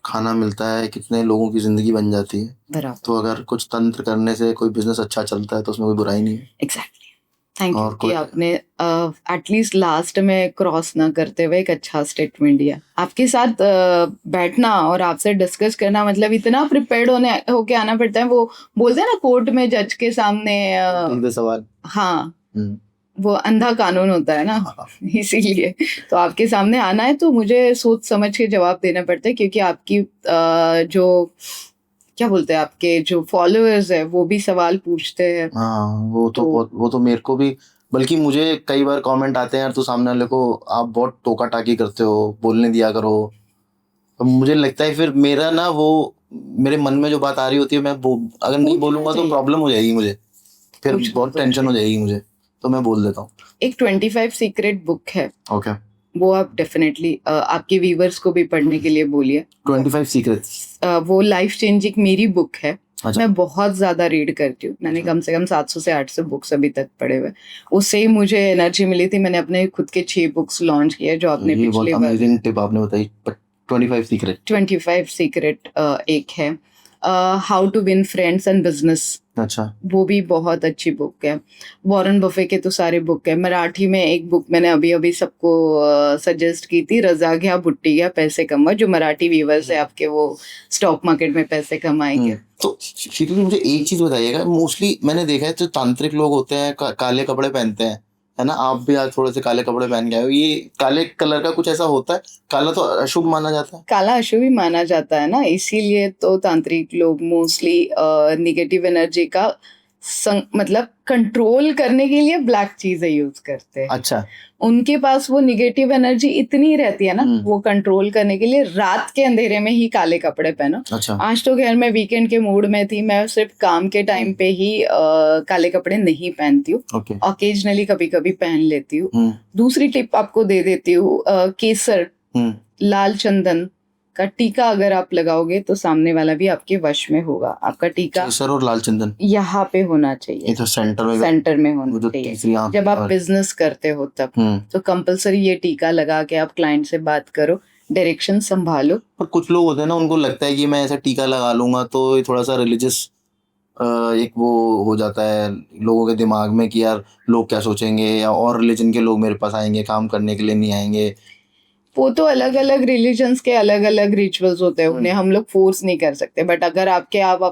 खाना मिलता है, कितने लोगों की जिंदगी बन जाती है। बराबर। तो अगर कुछ तंत्र करने से कोई बिजनेस अच्छा चलता है तो उसमें कोई बुराई नहीं है। एग्जैक्टली। थैंक यू और कि आपने एटलीस्ट लास्ट में क्रॉस ना करते हुए एक अच्छा स्टेटमेंट दिया। आपके साथ बैठना और आपसे डिस्कस करना, मतलब इतना प्रिपेयर्ड होके आना पड़ता है। वो बोलते हैं ना, कोर्ट में जज के सामने सवाल। हाँ, वो अंधा कानून होता है ना, इसीलिए तो आपके सामने आना है तो मुझे सोच समझ के जवाब देना पड़ता है, क्योंकि आपकी जो क्या बोलते हैं, आपके जो फॉलोअर्स है वो भी सवाल पूछते हैं। हाँ, वो तो मेरे को भी, बल्कि मुझे कई बार कमेंट आते हैं, यार तू सामने वाले को आप बहुत टोका टाकी करते हो, बोलने दिया करो। तो मुझे लगता है फिर मेरा ना, वो मेरे मन में जो बात आ रही होती है, मैं अगर नहीं बोलूंगा तो प्रॉब्लम हो जाएगी मुझे, फिर बहुत टेंशन हो जाएगी मुझे, तो मैं बोल देता हूँ। एक 25 सीक्रेट बुक है, ओके, वो आप डेफिनेटली आपके व्यूअर्स को भी पढ़ने के लिए बोलिए। 25 सीक्रेट्स, वो लाइफ चेंजिंग मेरी बुक है। अच्छा। मैं बहुत ज्यादा रीड करती हूँ, मैंने कम से कम 700 से 800 बुक्स अभी तक पढ़े हुए। उससे ही मुझे एनर्जी मिली थी। मैंने अपने खुद के 6 बुक्स लॉन्च किए, जो आपने पिछले बार। अमेजिंग टिप आपने बताई। 25 सीक्रेट एक है, how to win friends and business. अच्छा, वो भी बहुत अच्छी बुक है। वॉरेन बफे के तो सारे बुक है। मराठी में एक बुक मैंने अभी अभी सबको सजेस्ट की थी, रजा गया बुट्टी गया पैसे कमा, जो मराठी व्यूवर्स है आपके, वो स्टॉक मार्केट में पैसे कमाएंगे। तो शीतल जी, मुझे एक चीज बताइएगा, मोस्टली मैंने देखा है जो तांत्रिक लोग होते हैं काले कपड़े पहनते हैं, है ना। आप भी आज थोड़े से काले कपड़े पहन के आए हो, ये काले कलर का कुछ ऐसा होता है? काला तो अशुभ माना जाता है। काला अशुभ ही माना जाता है ना, इसीलिए तो तांत्रिक लोग मोस्टली निगेटिव एनर्जी का मतलब कंट्रोल करने के लिए ब्लैक चीजें यूज करते हैं। अच्छा, उनके पास वो निगेटिव एनर्जी इतनी रहती है ना, वो कंट्रोल करने के लिए रात के अंधेरे में ही काले कपड़े पहनो। अच्छा। आज तो खैर मैं वीकेंड के मूड में थी, मैं सिर्फ काम के टाइम पे ही काले कपड़े नहीं पहनती हूँ। ऑकेजनली कभी कभी पहन लेती हूँ। दूसरी टिप आपको दे देती हूँ, केसर, लाल चंदन का टीका अगर आप लगाओगे तो सामने वाला भी आपके वश में होगा। आपका टीका केसर और लाल चंदन यहाँ पे होना चाहिए, तो सेंटर में होना चाहिए। जब आप बिजनेस करते हो तब तो कंपलसरी ये टीका लगा के आप क्लाइंट से बात करो, डायरेक्शन संभालो। पर कुछ लोग होते हैं ना, उनको लगता है कि मैं ऐसा टीका लगा लूंगा तो ये थोड़ा सा रिलीजियस एक वो हो जाता है लोगों के दिमाग में कि यार लोग क्या सोचेंगे, या और रिलीजन के लोग मेरे पास आएंगे, काम करने के लिए नहीं आएंगे। वो तो अलग अलग रिलीजन्स के अलग अलग रिचुअल्स होते हैं, उन्हें हम लोग फोर्स नहीं कर सकते। बट अगर आप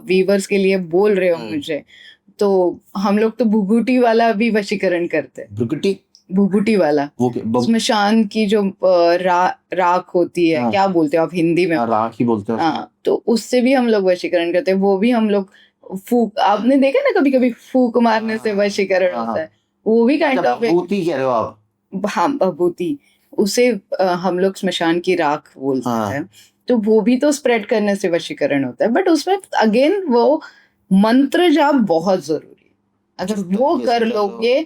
वीवर्स के लिए बोल रहे हो मुझे, तो हम लोग तो भूभूति वाला भी वशीकरण करते हैं। भूभूति वाला, स्मशान की जो राख होती है, क्या बोलते हो आप हिंदी में? राख ही बोलते हैं। हाँ, तो उससे भी हम लोग वशीकरण करते हैं। वो भी हम लोग फूक, आपने देखा ना कभी कभी फूक मारने से वशीकरण होता है, वो भी काइंड ऑफ भभूति कह रहे हो आप? हाँ, भभूति, उसे हम लोग स्मशान की राख बोलते हैं। तो वो भी तो स्प्रेड करने से वशीकरण होता है, बट उसमें अगेन वो मंत्र जाप बहुत जरूरी है। अगर वो कर लोगे,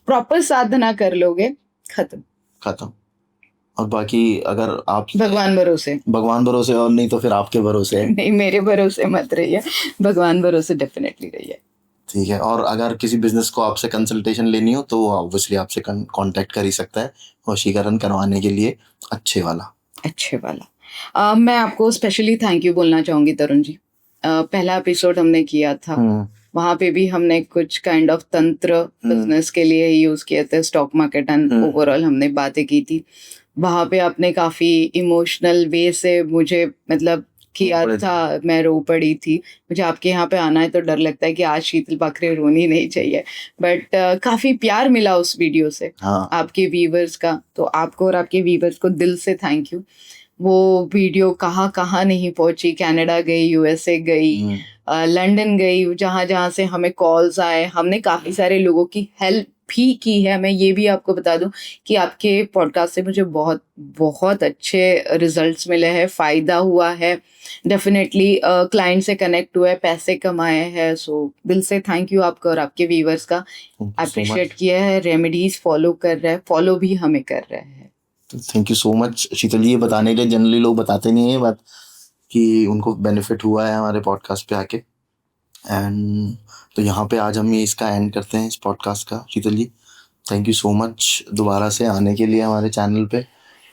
प्रॉपर साधना कर लोगे, खत्म। और बाकी अगर आप भगवान भरोसे और नहीं तो फिर आपके भरोसे। नहीं, मेरे भरोसे मत रहिए, भगवान भरोसे डेफिनेटली रहिए। ठीक है। और अगर किसी बिजनेस को आपसे कंसल्टेशन लेनी हो तो ऑब्वियसली आपसे कांटेक्ट कर ही सकता है वशीकरण करवाने के लिए, अच्छे वाला। मैं आपको स्पेशली थैंक यू बोलना चाहूंगी तरुण जी। पहला एपिसोड हमने किया था, वहां पे भी हमने कुछ काइंड ऑफ तंत्र बिजनेस के लिए यूज किए थे, स्टॉक मार्केट एंड ओवरऑल हमने बातें की थी। वहां पे आपने काफी इमोशनल वे से मुझे मतलब किया रो पड़े था, मैं रो पड़ी थी। मुझे आपके यहाँ पे आना है तो डर लगता है कि आज शीतल बकरे रोनी नहीं चाहिए, बट काफ़ी प्यार मिला उस वीडियो से हाँ आपके व्यूवर्स का, तो आपको और आपके व्यूवर्स को दिल से थैंक यू। वो वीडियो कहाँ कहाँ नहीं पहुंची, कनाडा गई, यूएसए गई, लंदन गई, जहाँ जहाँ से हमें कॉल्स आए, हमने काफ़ी सारे लोगों की हेल्प भी की है। मैं ये भी आपको बता दूं कि आपके पॉडकास्ट से मुझे बहुत बहुत अच्छे रिजल्ट्स मिले हैं, फ़ायदा हुआ है, डेफिनेटली क्लाइंट से कनेक्ट हुए, पैसे कमाए हैं। सो दिल से थैंक यू आपका और आपके व्यूवर्स का, अप्रिशिएट किया है, रेमेडीज फॉलो कर रहे हैं, फॉलो भी हमें कर रहे हैं। थैंक यू सो मच शीतल जी, ये बताने के लिए जनरली लोग बताते नहीं है ये बात कि उनको बेनिफिट हुआ है हमारे पॉडकास्ट पे आके। एंड तो यहाँ पे आज हम ये इसका एंड करते हैं इस पॉडकास्ट का। शीतल जी थैंक यू सो मच दोबारा से आने के लिए हमारे चैनल पे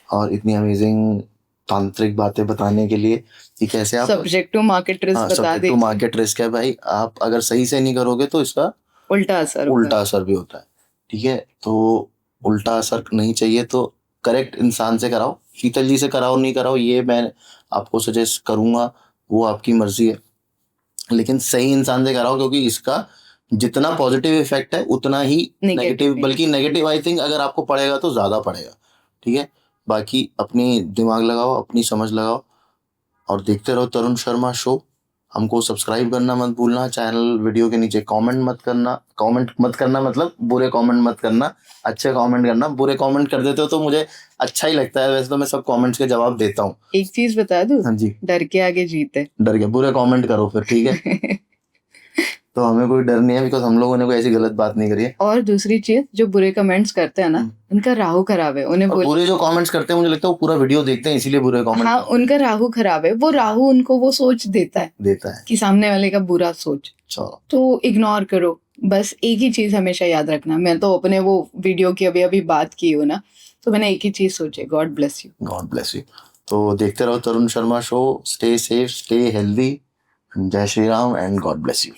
और इतनी अमेजिंग तांत्रिक बातें बताने के लिए कि कैसे आप सब्जेक्ट टू मार्केट रिस्क बता सब्जेक्ट टू दीजिए। मार्केट रिस्क है भाई, आप अगर सही से नहीं करोगे तो इसका उल्टा असर होगा। उल्टा असर भी होता है। ठीक है, तो उल्टा असर नहीं चाहिए तो करेक्ट इंसान से कराओ, शीतल जी से कराओ नहीं कराओ ये मैं आपको सजेस्ट करूँगा, वो आपकी मर्जी है, लेकिन सही इंसान से कराओ क्योंकि इसका जितना पॉजिटिव इफेक्ट है उतना ही नेगेटिव, बल्कि नेगेटिव आई थिंक अगर आपको पड़ेगा तो ज़्यादा पड़ेगा। ठीक है, बाकी अपनी दिमाग लगाओ, अपनी समझ लगाओ और देखते रहो तरुण शर्मा शो। हमको सब्सक्राइब करना मत भूलना, चैनल वीडियो के नीचे कमेंट मत करना मतलब बुरे कमेंट मत करना, अच्छे कमेंट करना। बुरे कमेंट कर देते हो तो मुझे अच्छा ही लगता है, वैसे तो मैं सब कमेंट्स के जवाब देता हूँ। एक चीज बता दूं, हाँ जी, डर के आगे जीते। डर के बुरे कमेंट करो फिर, ठीक है। तो हमें कोई डर नहीं है बिकॉज हम लोगों ने कोई ऐसी गलत बात नहीं करी है। और दूसरी चीज, जो बुरे कमेंट्स करते हैं ना, उनका राहु खराब है, उन्हें और बुरे जो कमेंट्स करते हैं मुझे लगता है वो पूरा वीडियो देखते हैं इसीलिए बुरे कमेंट हाँ, उनका राहु खराब है, वो राहु उनको वो सोच देता है कि सामने वाले का बुरा सोच, चलो तो इग्नोर करो। बस एक ही चीज हमेशा याद रखना, मैं तो अपने वो वीडियो की अभी बात की हूँ ना, तो मैंने एक ही चीज सोची, god bless you. God bless you. तो देखते रहो Tarun Sharma show, stay safe, stay healthy, Jai Shri Ram and god bless you.